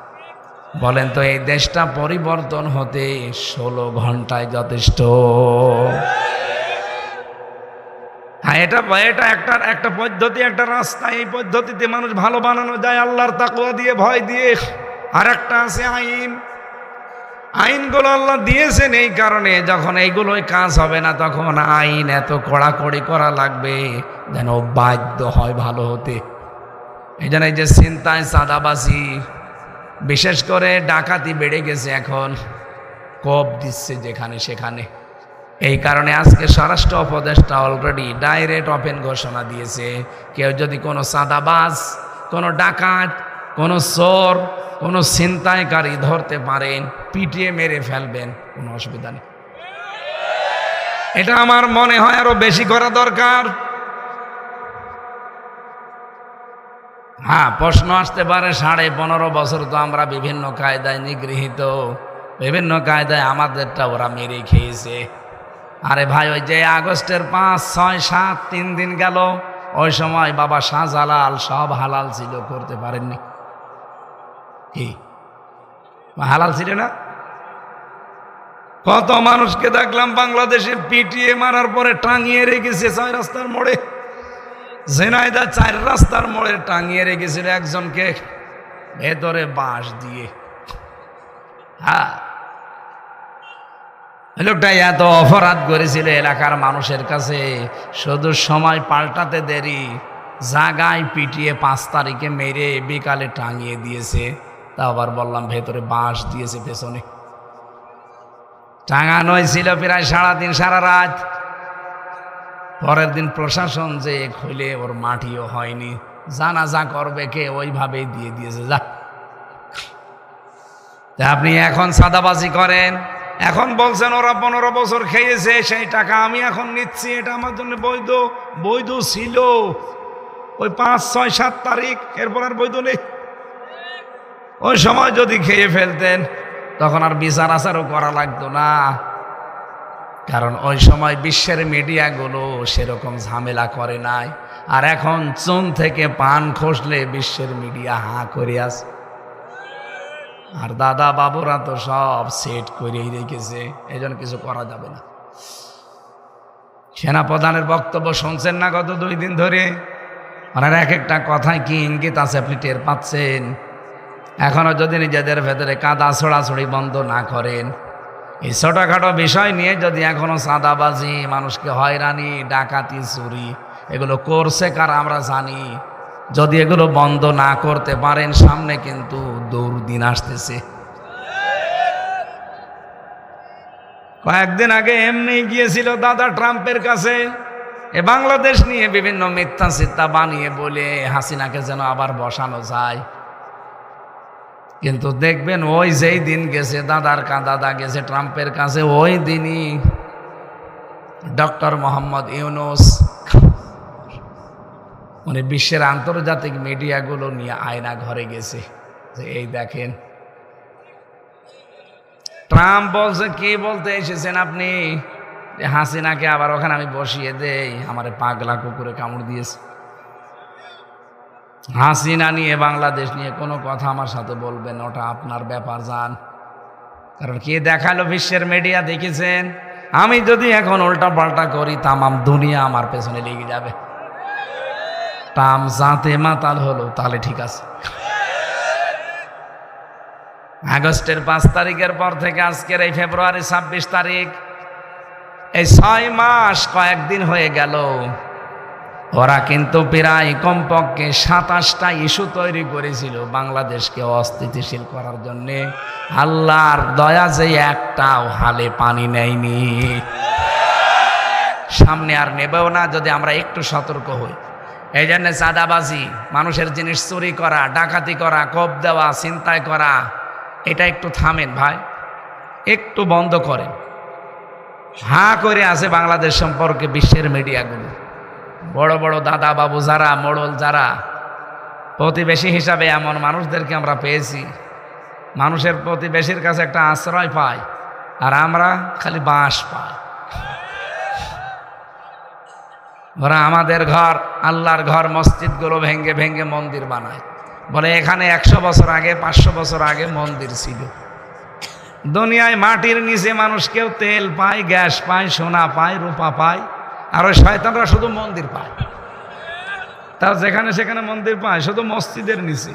বলেন তো, এই দেশটা পরিবর্তন হতে 16 ঘন্টায় যথেষ্ট? হ্যাঁ, এটা একটা পদ্ধতি, একটা রাস্তা। এই পদ্ধতিতে মানুষ ভালো বানানো যায় আল্লাহর তাকওয়া দিয়ে, ভয় দিয়ে। আর একটা আছে আইন। আইনগুলো আল্লাহ দিয়েছেন এই কারণে, যখন এইগুলোই কাজ হবে না তখন আইন এত কড়াকড়ি করা লাগবে যেন বাধ্য হয় ভালো হতে। এই জন্য এই যে ছিনতাই, চাঁদাবাজি, বিশেষ করে ডাকাতি বেড়ে গেছে, এখন কোপ দিচ্ছে যেখানে সেখানে। এই কারণে আজকে স্বরাষ্ট্র উপদেষ্টা অলরেডি ডাইরেক্ট ওপেন ঘোষণা দিয়েছে, কেউ যদি কোনো চাঁদাবাজ, কোনো ডাকাত, কোনো চোর, কোনো ছিনতাইকারী ধরতে পারেন, পিটিয়ে মেরে ফেলবেন, কোনো অসুবিধা নেই। এটা আমার মনে হয় আরো বেশি করা দরকার। হ্যাঁ, প্রশ্ন আসতে পারে 15.5 বছর তো আমরা বিভিন্ন কায়দায় নিগৃহীত, বিভিন্ন কায়দায় আমাদেরটা ওরা মেরে খেয়েছে। আরে ভাই, ওই যে আগস্টের 5, 6, 7 3 দিন গেল, ওই সময় বাবা শাহজালাল সব হালাল ছিল, করতে পারেননি। কি হালাল ছিল না? কত মানুষকে দেখলাম বাংলাদেশে পিটিয়ে মারার পরে টাঙিয়ে রেখেছে 6 রাস্তার মোড়ে। ঝিনাইদহ 4 রাস্তার মোড়ে টাঙিয়ে রেখেছিল একজনকে, ভেতরে বাঁশ দিয়ে। হ্যাঁ, লোকটা এত অপরাধ করেছিল এলাকার মানুষের কাছে, শুধু সময় পাল্টাতে দেরি, জাগায় পিটিয়ে 5 তারিখে মেরে বিকালে টাঙিয়ে দিয়েছে। তা আবার বললাম ভেতরে বাঁশ দিয়েছে পেছনে। টাঙানোই ছিল প্রায় সারাদিন, সারা রাত। পরের দিন প্রশাসন যে খুলে ওর মাটিও হয়নি, জানাজা করবে কে, ওইভাবেই দিয়ে দিয়েছে। যা, আপনি এখন চাঁদাবাজি করেন, এখন বলছেন ওরা 15 বছর খেয়েছে, সেই টাকা আমি এখন নিচ্ছি, এটা আমার জন্য বৈধ। বৈধ ছিল ওই 5, 6, 7 তারিখ, এরপর আর বৈধ নেই। ওই সময় যদি খেয়ে ফেলতেন তখন আর বিচার আচারও করা লাগতো না, কারণ ওই সময় বিশ্বের মিডিয়াগুলো সেরকম ঝামেলা করে নাই। আর এখন চুন থেকে পান খসলে বিশ্বের মিডিয়া হাঁ করে আছে। আর দাদা বাবুরা তো সব সেট করেই রেখেছে, এই জন্য কিছু করা যাবে না। সেনাপ্রধানের বক্তব্য শুনছেন না গত 2 দিন ধরে? ওনার এক একটা কথায় কি ইঙ্গিত আছে আপনি টের পাচ্ছেন? এখনো যদি নিজেদের ভেতরে কাদা ছোড়াছড়ি বন্ধ না করেন, এই ছোটখাটো বিষয় নিয়ে যদি এখনো চাঁদাবাজি, মানুষকে হয়রানি, ডাকাতি, চুরি এগুলো করছে কারা আমরা জানি, যদি এগুলো বন্ধ না করতে পারেন সামনে কিন্তু দুর্দিন আসতেছে। কয়েকদিন আগে এমনি গিয়েছিল দাদা ট্রাম্পের কাছে, এ বাংলাদেশ নিয়ে বিভিন্ন মিথ্যা চিত্তা বানিয়ে বলে হাসিনাকে যেন আবার বসানো যায়। কিন্তু দেখবেন ওই যেই দিন গেছে দাদা গেছে ট্রাম্পের কাছে, ওই দিনই ডক্টর মোহাম্মদ ইউনূস মানে বিশ্বের আন্তর্জাতিক মিডিয়াগুলো নিয়ে আয়না ঘরে গেছে যে এই দেখেন ট্রাম্প বলছে, কি বলতে এসেছেন আপনি? হাসিনাকে আবার ওখানে আমি বসিয়ে দেই, আমারে পাগলা কুকুরে কামড় দিয়েছে। হাসিনা নিয়ে, বাংলাদেশ নিয়ে কোনো কথা আমার সাথে বলবেন, ওটা আপনার ব্যাপার, যান। কারণ কে দেখালো বিশ্বের মিডিয়া দেখেছেন? আমি যদি এখন উল্টা পাল্টা করি তামাম দুনিয়া আমার পেছনে লেগে যাবে। টাম জাতে মাতাল হলো, তাহলে ঠিক আছে। আগস্টের 5 তারিখের পর থেকে আজকের এই ফেব্রুয়ারি 26 তারিখ, এই 6 মাস কয়েকদিন হয়ে গেল, ওরা কিন্তু প্রায় কমপক্ষে 27টা ইস্যু তৈরি করেছিল বাংলাদেশকে অস্থিতিশীল করার জন্যে। আল্লাহর দয়া যে একটাও হালে পানি নেয়নি, সামনে আর নেবেও না যদি আমরা একটু সতর্ক হই। এই জন্য চাঁদাবাজি, মানুষের জিনিস চুরি করা, ডাকাতি করা, কোপ দেওয়া, ছিনতাই করা, এটা একটু থামেন ভাই, একটু বন্ধ করেন। হাঁ করে আছে বাংলাদেশ সম্পর্কে বিশ্বের মিডিয়াগুলো। বড় বড় দাদা বাবু যারা, মোড়ল যারা, প্রতিবেশী হিসাবে এমন মানুষদেরকে আমরা পেয়েছি, মানুষের প্রতিবেশীর কাছে একটা আশ্রয় পায়, আর আমরা খালি বাঁশ পাই। ওরা আমাদের ঘর, আল্লাহর ঘর, মসজিদগুলো ভেঙ্গে ভেঙ্গে মন্দির বানায়, বলে এখানে 100 বছর আগে, 500 বছর আগে মন্দির ছিল। দুনিয়ায় মাটির নিচে মানুষ কেউ তেল পায়, গ্যাস পায়, সোনা পায়, রূপা পায়, আর ওই শয়তানরা শুধু মন্দির পায়। তার যেখানে সেখানে মন্দির পায়, শুধু মসজিদের নিচে।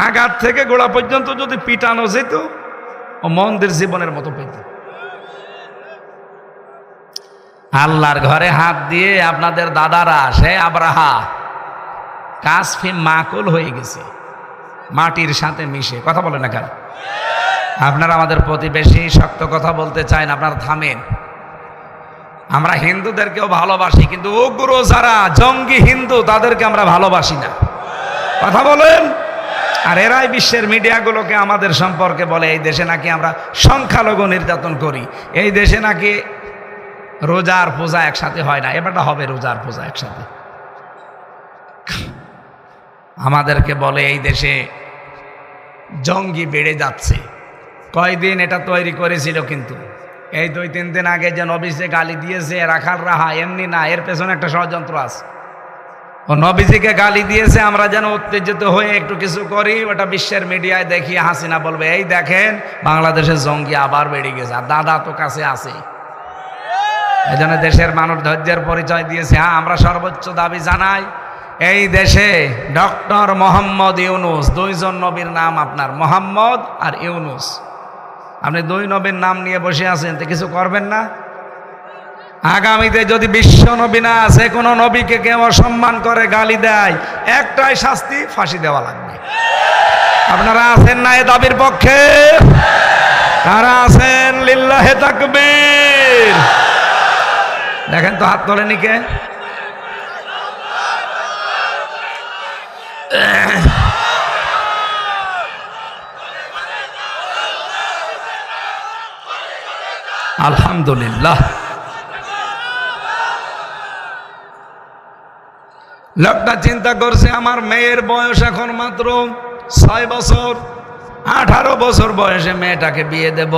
আঘাত থেকে গোড়া পর্যন্ত যদি পিটানো যেত, ও মন্দির জীবনের মতো পেত। আল্লাহর ঘরে হাত দিয়ে আপনাদের দাদারা, সে আব্রাহা কাসফি মাকুল হয়ে গেছে, মাটির সাথে মিশে। কথা বলে না কেন? আপনারা আমাদের প্রতিবেশী, শক্ত কথা বলতে চান, আপনারা থামেন। আমরা হিন্দুদেরকেও ভালোবাসি, কিন্তু উগ্র যারা জঙ্গি হিন্দু তাদেরকে আমরা ভালোবাসি না। কথা বলেন। আর এরাই বিশ্বের মিডিয়াগুলোকে আমাদের সম্পর্কে বলে এই দেশে নাকি আমরা সংখ্যালঘু নির্যাতন করি, এই দেশে নাকি রোজার পূজা একসাথে হয় না। এবারটা হবে রোজার পূজা একসাথে। আমাদেরকে বলে এই দেশে জঙ্গি বেড়ে যাচ্ছে। কয়দিন এটা তৈরি করেছিল, কিন্তু এই 2-3 দিন আগে যে নবীকে গালি দিয়েছে রাখাল রাহা, এমনি না, এর পেছনে একটা ষড়যন্ত্র আছে। ও নবীজিকে গালি দিয়েছে, আমরা যেন উত্তেজিত হয়ে একটু কিছু করি, ওটা বিশ্বের মিডিয়ায় দেখিয়ে হাসিনা বলবে এই দেখেন বাংলাদেশের জঙ্গি আবার বেড়ে গেছে। আর দাদা তো কাছে আছে। এই জন্য দেশের মানুষ ধৈর্যের পরিচয় দিয়েছে। হ্যাঁ, আমরা সর্বোচ্চ দাবি জানাই, এই দেশে ডক্টর মোহাম্মদ ইউনুস, 2 জন নবীর নাম আপনার, মোহাম্মদ আর ইউনুস। আপনি 2 নবীর নাম নিয়ে বসে আছেন, তো কিছু করবেন না? আগামীতে যদি বিশ্ব নবী না, যে কোনো নবীকে কেউ অসম্মান করে, গালি দেয়, একটাই শাস্তি, ফাঁসি দেওয়া লাগবে। আপনারা আছেন না এ দাবির পক্ষে? কারা আছেন? লিল্লাহে তাকবীর। দেখেন তো হাত তোলেনি কে? আলহামদুলিল্লাহ। লোকটা চিন্তা করছে আমার মেয়ের বয়স এখন মাত্র 6 বছর, 18 বছর বয়সে মেয়েটাকে বিয়ে দেব,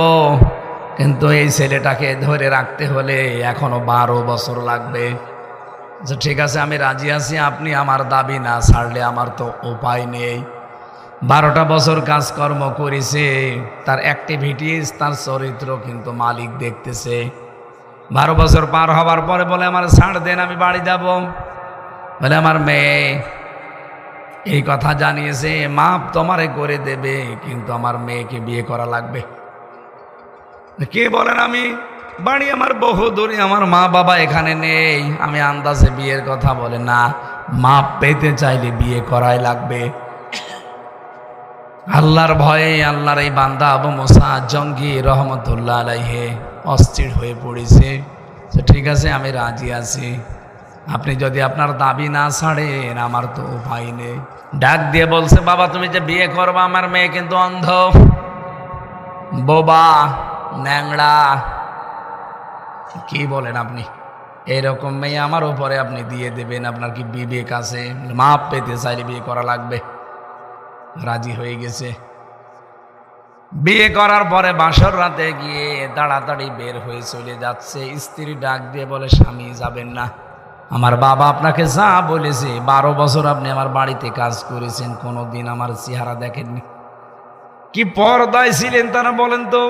কিন্তু এই ছেলেটাকে ধরে রাখতে হলে এখনো 12 বছর লাগবে। ঠিক আছে, আমি রাজি আছি, আপনি আমার দাবি না ছাড়লে আমার তো উপায় নেই। 12টা বছর কাজকর্ম করেছে, তার অ্যাক্টিভিটিস, তার চরিত্র কিন্তু মালিক দেখতেছে। 12 বছর পার হওয়ার পরে বলে আমার ছাড় দেন, আমি বাড়ি যাব। বলে আমার মেয়ে এই কথা জানিয়েছে, মাপ তোমারে করে দেবে, কিন্তু আমার মেয়েকে বিয়ে করা লাগবে। কে বলেন? আমি বাড়ি আমার বহু দূরে, আমার মা বাবা এখানে নেই, আমি আন্দাজে বিয়ের কথা বলে না, মাপ পেতে চাইলে বিয়ে করাই লাগবে। আল্লাহর ভয়ে আল্লাহর এই বান্দা আবু মুসা জঙ্গি রহমতুল্লাহ আলাইহি অস্থির হয়ে পড়েছে। ঠিক আছে, আমি রাজি আছি, আপনি যদি আপনার দাবি না ছাড়েন আমার তো উপায় নেই। ডাক দিয়ে বলছে, বাবা তুমি যে বিয়ে করবা, আমার মেয়ে কিন্তু অন্ধ, বোবা, ন্যাংড়া। কি বলেন আপনি? এরকম মেয়ে আমার উপরে আপনি দিয়ে দেবেন? আপনার কি বিবেক আছে? মাপ পেতে চাইলে বিয়ে করা লাগবে। রাজি হয়ে গেছে। বিয়ে করার পরে বাসর রাতে গিয়ে তাড়াতাড়ি বের হয়ে চলে যাচ্ছে। স্ত্রী ডাক দিয়ে বলে, স্বামী যাবেন না, আমার বাবা আপনাকে যা বলেছে, 12 বছর আপনি আমার বাড়িতে কাজ করেছেন, কোনোদিন আমার চেহারা দেখেননি। কি পর্দায় ছিলেন তারা বলেন তো?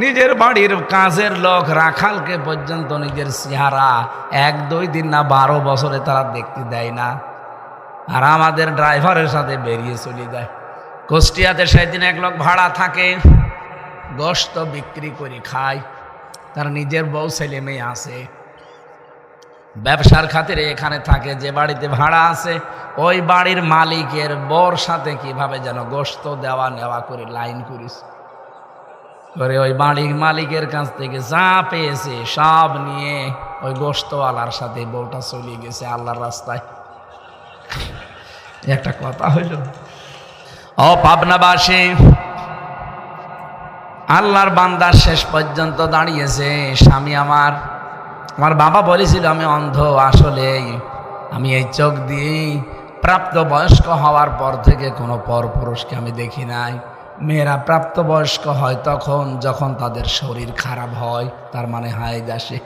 নিজের বাড়ির কাজের লোক রাখালকে পর্যন্ত নিজের চেহারা 1-2 দিন না 12 বছরে তারা দেখতে দেয় না। আর আমাদের ড্রাইভারের সাথে বেরিয়ে চলে যায়। কুষ্টিয়াতে সেদিন এক লোক ভাড়া থাকে, গোশত বিক্রি করে খায়, তার নিজের বউ ছেলে মেয়ে আছে, ব্যবসার খাতিরে এখানে থাকে। যে বাড়িতে ভাড়া আছে ওই বাড়ির মালিকের বউর সাথে কিভাবে যেন গোশত দেওয়া নেওয়া করে লাইন করিস করে, ওই বাড়ির মালিকের কাছ থেকে যা পেয়েছে সব নিয়ে ওই গোশতওয়ালার সাথে বউটা চলে গেছে আল্লাহর রাস্তায়। একটা কথা হইল, ও পাবনাবাসী, আল্লাহর বান্দার শেষ পর্যন্ত দাঁড়িয়েছে। স্বামী আমার বাবা বলেছিল আমি অন্ধ, আসলে আমি এই চোখ দিয়েই প্রাপ্তবয়স্ক হওয়ার পর থেকে কোনো পরপুরুষকে আমি দেখি নাই। মেয়েরা প্রাপ্তবয়স্ক হয় তখন যখন তাদের শরীর খারাপ হয়, তার মানে হায়েজ আসে।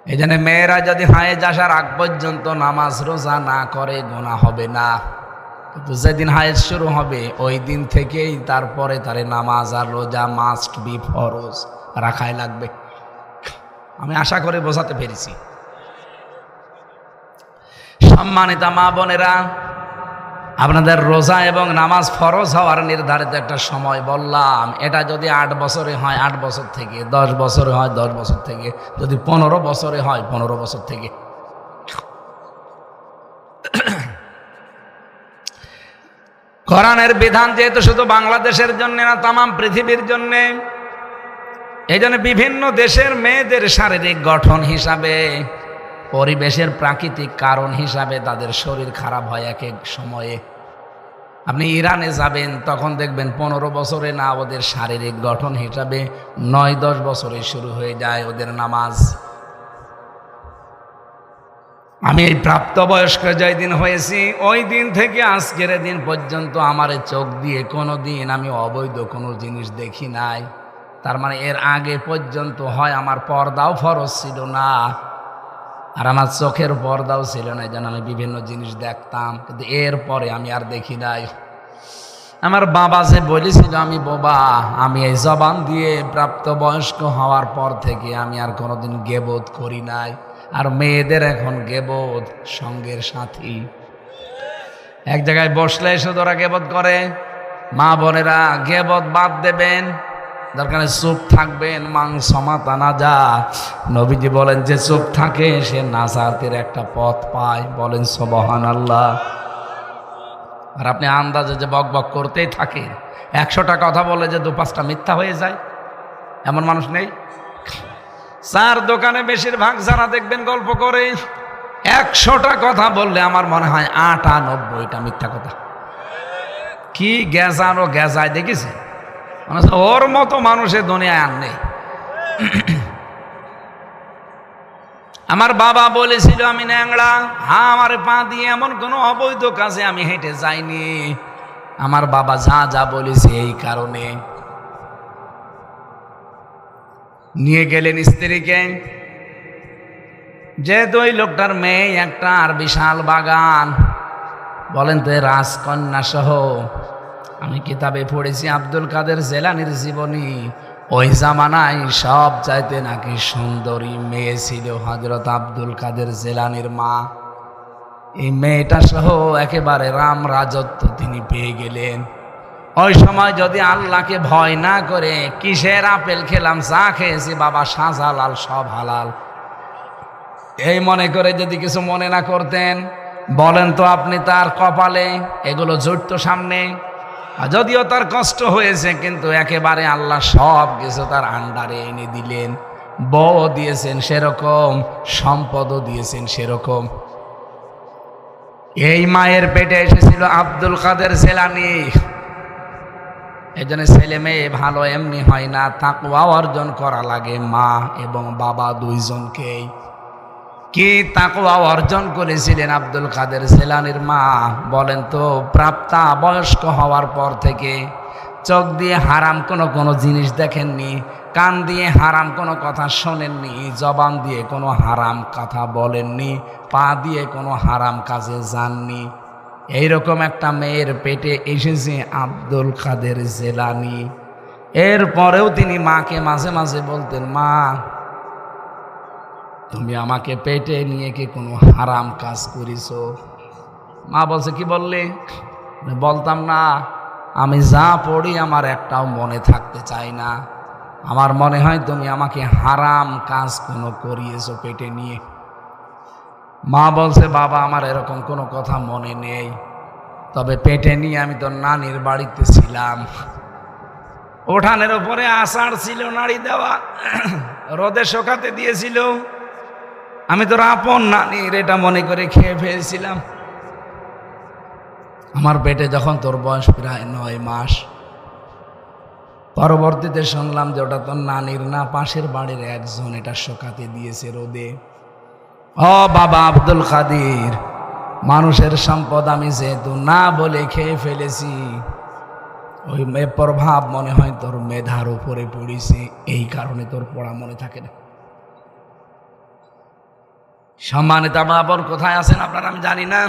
এই জন্য মেয়েরা যদি হায়েজ আসার আগ পর্যন্ত নামাজ রোজা না করে গুনাহ হবে না, কিন্তু যেদিন হায়েজ শুরু হবে ওই দিন থেকেই তারপরে তারে নামাজ আর রোজা মাস্ট বি ফরজ রাখাই লাগবে। আমি আশা করে বোঝাতে পেরেছি। সম্মানিতা মা বোনেরা, আপনাদের রোজা এবং নামাজ ফরজ হওয়ার নির্ধারিত একটা সময় বললাম, এটা যদি 8 বছরে হয় 8 বছর থেকে, 10 বছরে হয় 10 বছর থেকে, যদি 15 বছরে হয় 15 বছর থেকে। কোরআনের বিধান যেহেতু শুধু বাংলাদেশের জন্য না, তামাম পৃথিবীর জন্যে, এই জন্য বিভিন্ন দেশের মেয়েদের শারীরিক গঠন হিসাবে, পরিবেশের প্রাকৃতিক কারণ হিসাবে তাদের শরীর খারাপ হয় এক এক সময়ে। আপনি ইরানে যাবেন, তখন দেখবেন 15 বছরে না, ওদের শারীরিক গঠন হিসাবে 9-10 বছরে শুরু হয়ে যায় ওদের নামাজ। আমি এই প্রাপ্তবয়স্ক যেই দিন হয়েছি, ওই দিন থেকে আজকের দিন পর্যন্ত আমার চোখ দিয়ে কোনো দিন আমি অবৈধ কোনো জিনিস দেখি নাই। তার মানে এর আগে পর্যন্ত হয় আমার পর্দাও ফরজ ছিল না, আর আমার চোখের পর্দাও ছিল না, যেন আমি বিভিন্ন জিনিস দেখতাম, কিন্তু এরপরে আমি আর দেখি নাই। আমার বাবা যে বলেছিল আমি বোবা, আমি এই জবান দিয়ে প্রাপ্তবয়স্ক হওয়ার পর থেকে আমি আর কোনোদিন গেবোধ করি নাই। আর মেয়েদের এখন গেবোধ সঙ্গের সাথী, এক জায়গায় বসলে শুধু ওরা গেবোধ করে। মা বোনেরা, গেবোধ বাদ দেবেন, দরকার চুপ থাকবেন। মাংস মাতা না যা, নবীজি বলেন যে চুপ থাকে সে নাজাতের একটা পথ পায়। বলেন সুবহানাল্লাহ। আর আপনি আন্দাজে যে বক বক করতেই থাকে, 100টা কথা বলে যে 2-5টা মিথ্যা হয়ে যায়, এমন মানুষ নেই। চার দোকানে বেশিরভাগ যারা দেখবেন গল্প করে, 100টা কথা বললে আমার মনে হয় 98টা মিথ্যা কথা। কি গেজানো গেজায় দেখেছে, মানে ওর মতো মানুষের দুনিয়ায় আর নেই। আমার বাবা বলেছিল আমি ন্যাংড়া, হ্যাঁ, আমার পা দিয়ে এমন কোনো অবৈধ কাজে আমি হেঁটে যাইনি। আমার বাবা যা যা বলেছে এই কারণে। নিয়ে গেলেন স্ত্রীকে, যেহেতু ওই লোকটার মেয়ে একটা, আর বিশাল বাগান, বলেন তো রাজকন্যা সহ। আমি কিতাবে পড়েছি আব্দুল কাদের জেলানির জীবনী, ওই জামানায় সব চাইতে নাকি সুন্দরী মেয়ে ছিল হযরত আব্দুল কাদের জেলানির মা। এই মেয়েটা সহ একেবারে রাম রাজত্ব তিনি পেয়ে গেলেন। ওই সময় যদি আল্লাহকে ভয় না করে, কিসের আপেল খেলাম, চা খেয়েছি বাবা, শাহজালাল সব হালাল, এই মনে করে যদি কিছু মনে না করতেন, বলেন তো আপনি তার কপালে এগুলো জুটত সামনে? যদিও তার কষ্ট হয়েছে, কিন্তু একেবারে আল্লাহ সব কিছু তার আন্ডারে এনে দিলেন। বউ দিয়েছেন সেরকম, সম্পদও দিয়েছেন সেরকম। এই মায়ের পেটে এসেছিল আব্দুল কাদের জেলানি। এই জন্য ছেলে মেয়ে ভালো এমনি হয় না, তাকওয়া অর্জন করা লাগে মা এবং বাবা দুইজনকেই। কি তাকওয়া অর্জন করেছিলেন আব্দুল কাদের জেলানির মা, বলেন তো? প্রাপ্তা বয়স্ক হওয়ার পর থেকে চোখ দিয়ে হারাম কোনো জিনিস দেখেননি, কান দিয়ে হারাম কোনো কথা শোনেননি, জবান দিয়ে কোনো হারাম কথা বলেননি, পা দিয়ে কোনো হারাম কাজে যাননি। এইরকম একটা মেয়ের পেটে এসেছে আব্দুল কাদের জেলানি। এরপরেও তিনি মাকে মাঝে মাঝে বলতেন, মা তুমি আমাকে পেটে নিয়ে কি কোনো হারাম কাজ করিস? মা বলছে, কি বললে? বলতাম না, আমি যা পড়ি আমার একটাও মনে থাকতে চাই না, আমার মনে হয় তুমি আমাকে হারাম কাজ কোনো করিয়েছো পেটে নিয়ে। মা বলছে, বাবা আমার এরকম কোনো কথা মনে নেই, তবে পেটে নিয়ে আমি তো নানির বাড়িতে ছিলাম, উঠানের উপরে আষাঢ় ছিল নাড়ি দেওয়া, রোদে শুকাতে দিয়েছিল, আমি তোর আপন নানির এটা মনে করে খেয়ে ফেলছিলাম। আমার পেটে যখন তোর বয়স প্রায় 9 মাস, পরবর্তীতে শুনলাম যে ওটা তোর নানির না, পাশের বাড়ির একজন এটা শুকাতে দিয়েছে রোদে। ও বাবা আব্দুল কাদের, মানুষের সম্পদ আমি যেহেতু না বলে খেয়ে ফেলেছি, ওই প্রভাব মনে হয় তোর মেধার উপরে পড়েছে, এই কারণে তোর পড়া মনে থাকে না। সম্মানিত মা বোন কোথায় আছেন আপনারা আমি জানি না।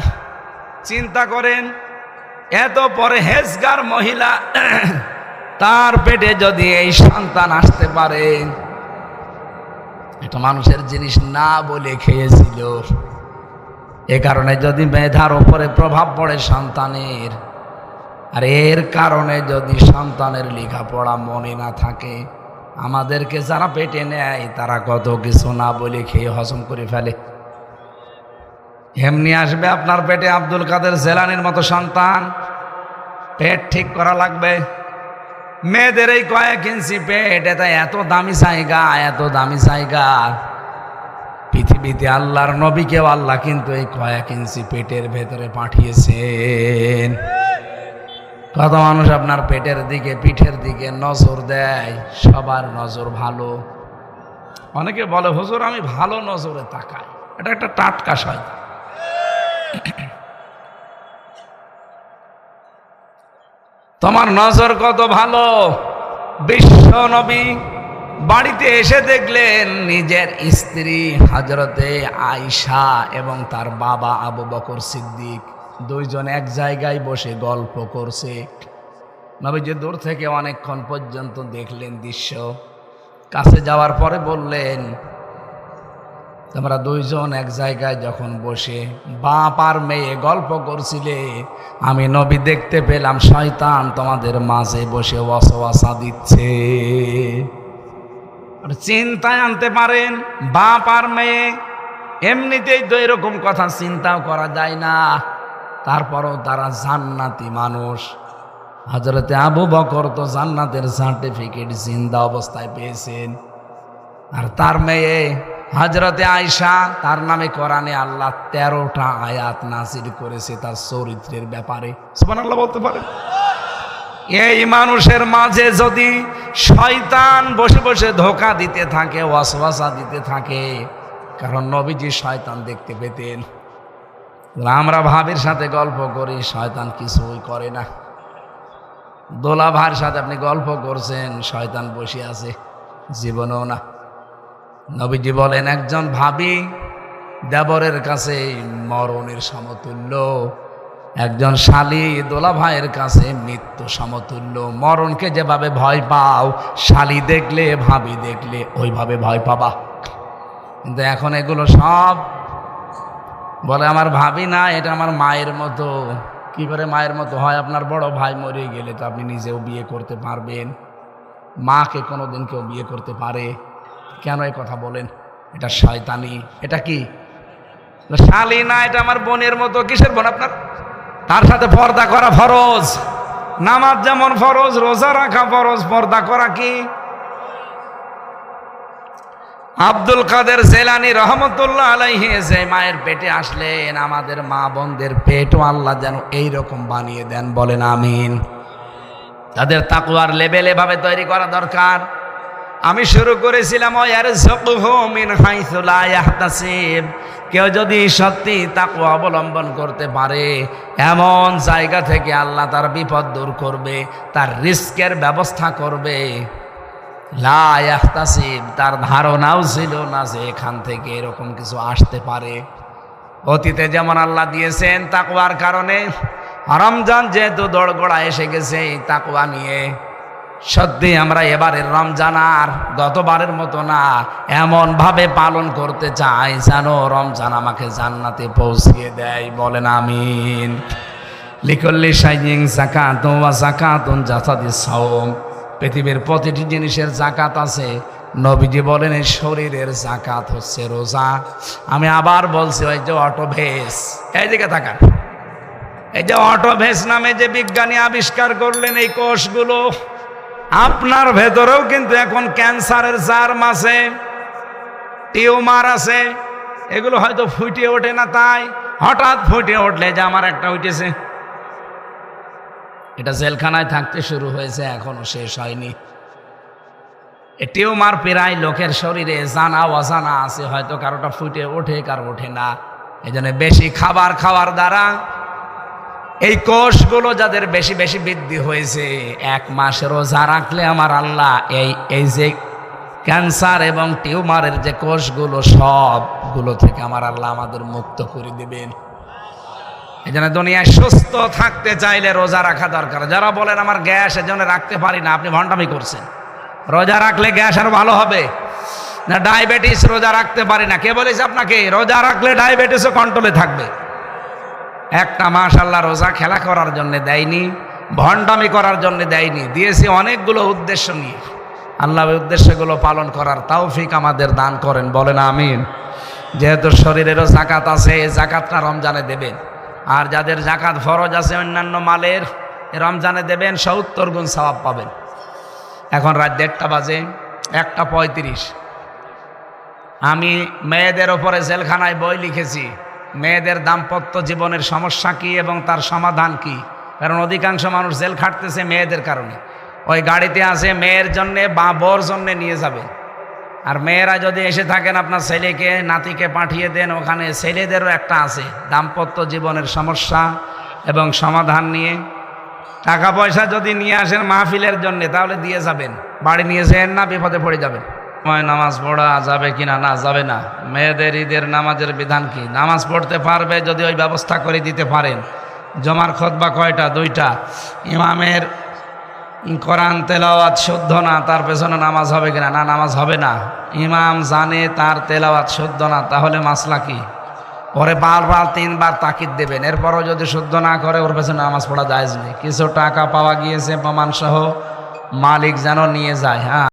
চিন্তা করেন, এত পরহেজগার মহিলা, তার পেটে যদি এই সন্তান আসতে পারে, এটা মানুষের জিনিস না বলে খেয়েছিল। এ কারণে যদি মেধার উপরে প্রভাব পড়ে সন্তানের, আর এর কারণে যদি সন্তানের লেখাপড়া মনে না থাকে, আমাদেরকে যারা পেটে নেয় তারা কত কিছু না বলে খেয়ে হজম করে ফেলে। এমনি আসবে আপনার পেটে আব্দুল কাদের জেলানির মতো সন্তান, পেট ঠিক করা লাগবে। মেয়েদের এই কয়েক ইঞ্চি পেট, এটা এত দামি জায়গা, এত দামি জায়গা। পৃথিবীতে আল্লাহর নবীকেও আল্লাহ কিন্তু এই কয়েক ইঞ্চি পেটের ভেতরে পাঠিয়েছেন। কত মানুষ আপনার পেটের দিকে, পিঠের দিকে নজর দেয়, সবার নজর ভালো। অনেকে বলে হুজুর আমি ভালো নজরে তাকাই, এটা একটা টাটকা শয়তান। তোমার নজর কত ভালো। বিশ্ব নবী বাড়িতে এসে দেখলেন নিজের স্ত্রী হযরতে আয়েশা এবং তার বাবা আবু বকর সিদ্দিক দুইজন এক জায়গায় বসে গল্প করছে। নবীজি দূর থেকে অনেকক্ষণ পর্যন্ত দেখলেন দৃশ্য। কাছে যাওয়ার পরে বললেন, তোমরা দুইজন এক জায়গায় যখন বসে বাপ আর মেয়ে গল্প করছিলে, আমি নবী দেখতে পেলাম শয়তান তোমাদের মাঝে বসে ওয়াসওয়াসা দিচ্ছে। চিন্তায় আনতে পারেন বাপ আর মেয়ে, এমনিতেই তো এরকম কথা চিন্তাও করা যায় না, তারপরও তারা জান্নাতি মানুষ। হযরতে আবু বকর তো জান্নাতের সার্টিফিকেট জিন্দা অবস্থায় পেয়েছেন, আর তার মেয়ে হযরতে আয়েশা, তার নামে কোরআনে আল্লাহ 13টা আয়াত নাযিল করেছে তার চরিত্রের ব্যাপারে। সুবহানাল্লাহ বলতে পারেন। এই মানুষের মাঝে যদি শয়তান বসে বসে ধোঁকা দিতে থাকে, ওয়াসওয়াসা দিতে থাকে, কারণ নবীজি শয়তান দেখতে পেতেন। আমরা ভাবির সাথে গল্প করি, শয়তান কিছুই করে না। দোলা ভাইয়ের সাথে আপনি গল্প করছেন, শয়তান বসে আছে, জীবনেও না। নবীজি বলেন একজন ভাবি দেবরের কাছে মরণের সমতুল্য, একজন শালী দোলা ভাইয়ের কাছে মৃত্যু সমতুল্য। মরণকে যেভাবে ভয় পাও, শালী দেখলে ভাবি দেখলে ওইভাবে ভয় পাবা। কিন্তু এখন এগুলো সব বলে আমার ভাবি না, এটা আমার মায়ের মতো। কি করে মায়ের মতো হয়? আপনার বড় ভাই মরে গেলে তো আপনি নিজেও বিয়ে করতে পারবেন, মাকে কোনোদিন কেউ বিয়ে করতে পারে? কেন এই কথা বলেন? এটা শয়তানি। এটা কি শালী না, এটা আমার বোনের মতো। কিসের বোন আপনার? তার সাথে পর্দা করা ফরজ। নামাজ যেমন ফরজ, রোজা রাখা ফরজ, পর্দা করা কি? আব্দুল কাদের জেলানী রহমতুল্লাহ আলাইহি যে মায়ের পেটে আসলেন, আমাদের মা বোনদের পেটও আল্লাহ যেন এইরকম বানিয়ে দেন, বলেন আমিন। তাদের তাকওয়ার লেভেল এভাবে তৈরি করা দরকার। আমি শুরু করেছিলাম ওয়ারযুকহু মিন হাইসু লা ইয়াহতাসিব। কেউ যদি সত্যি তাকওয়া অবলম্বন করতে পারে, এমন জায়গা থেকে আল্লাহ তার বিপদ দূর করবে, তার রিস্কের ব্যবস্থা করবে। লা ইয়াহতাসিব, তার ধারণাও ছিল না যে এখান থেকে এরকম কিছু আসতে পারে। অতীতে যেমন আল্লাহ দিয়েছেন তাকওয়ার কারণে। রমজান যেহেতু দোড়গোড়া এসে গেছে তাকওয়া নিয়ে, সত্যি আমরা এবারের রমজান আর গতবারের মতো না, এমন ভাবে পালন করতে চাই যেন রমজান আমাকে জান্নাতে পৌঁছিয়ে দেয়, বলেন আমিন। লিকুল্লি শাইইন যাকাতুন ওয়া যাকাতুন জাসাদিস সাওম। পৃথিবীর প্রতিটি জিনিসের জাকাত আছে। নবীজি বলেন এই শরীরের জাকাত হচ্ছে রোজা। আমি আবার বলছি, ওই যে অটোভেস, এই দিকে তাকান, এই যে অটোভেস নামে যে বিজ্ঞানী আবিষ্কার করলেন এই কোষগুলো, আপনার ভেতরেও কিন্তু এখন ক্যান্সারের জার্ম আছে, টিউমার আছে। এগুলো হয়তো ফুটে ওঠে না, তাই হঠাৎ ফুটে উঠলে যে আমার একটা উঠেছে, এটা জেলখানায় থাকতে শুরু হয়েছে, এখনো শেষ হয়নি। এই টিউমার প্রায় লোকের শরীরে জানা অজানা আছে, হয়তো কারোটা ফুটে ওঠে, কারো ওঠে না। এই জন্য বেশি খাবার খাওয়ার দ্বারা এই কোষগুলো যাদের বেশি বেশি বৃদ্ধি হয়েছে, 1 মাস রোজা রাখলে আমার আল্লাহ এই যে ক্যান্সার এবং টিউমারের যে কোষগুলো, সবগুলো থেকে আমার আল্লাহ আমাদের মুক্ত করে দেবেন। এই জন্য দুনিয়ায় সুস্থ থাকতে চাইলে রোজা রাখা দরকার। যারা বলেন আমার গ্যাস, এজন্য রাখতে পারি না, আপনি ভণ্ডামি করছেন। রোজা রাখলে গ্যাস আরো ভালো হবে। না ডায়াবেটিস রোজা রাখতে পারি না, কে বলেছে আপনাকে? রোজা রাখলে ডায়াবেটিসও কন্ট্রোলে থাকবে। একটা মাস আল্লাহ রোজা খেলা করার জন্য দেয়নি, ভণ্ডামি করার জন্য দেয়নি, দিয়েছে অনেকগুলো উদ্দেশ্য নিয়ে। আল্লাহ ওই উদ্দেশ্যগুলো পালন করার তৌফিক আমাদের দান করেন, বলেন আমিন। যেহেতু শরীরেরও জাকাত আছে, এই জাকাতটা রমজানে দেবেন। আর যাদের জাকাত ফরজ আছে অন্যান্য মালের, রমজানে দেবেন, 70 গুণ সওয়াব পাবেন। এখন রাত 1:30 বাজে, 1:35। আমি মেয়েদের ওপরে জেলখানায় বই লিখেছি, মেয়েদের দাম্পত্য জীবনের সমস্যা কি এবং তার সমাধান কি। কারণ অধিকাংশ মানুষ জেল খাটতেছে মেয়েদের কারণে। ওই গাড়িতে আছে মেয়ের জন্যে বা বর জন্যে নিয়ে যাবে। আর মেয়েরা যদি এসে থাকেন আপনার ছেলেকে নাতিকে পাঠিয়ে দেন, ওখানে ছেলেদেরও একটা আছে দাম্পত্য জীবনের সমস্যা এবং সমাধান নিয়ে। টাকা পয়সা যদি নিয়ে আসেন মাহফিলের জন্য তাহলে দিয়ে যাবেন, বাড়ি নিয়ে যেন না, বিপদে পড়ে যাবেন। নামাজ পড়া যাবে কিনা? না, যাবে না। মেয়েদের ঈদের নামাজের বিধান কি? নামাজ পড়তে পারবে যদি ওই ব্যবস্থা করে দিতে পারেন। জমার খুতবা কয়টা? 2টা। ইমামের কোরআন তেলাওয়াত শুদ্ধ না, তার পেছনে নামাজ হবে কিনা? না, নামাজ হবে না। ইমাম জানে তার তেলাওয়াত শুদ্ধ না, তাহলে মাসলা কি? ওরে বারবার 3বার তাকিদ দেবেন, এরপরও যদি শুদ্ধ না করে ওর পেছনে নামাজ পড়া জায়েজ নেই। কিছু টাকা পাওয়া গিয়েছে প্রমাণ সহ, মালিক যেন নিয়ে যায়। হ্যাঁ।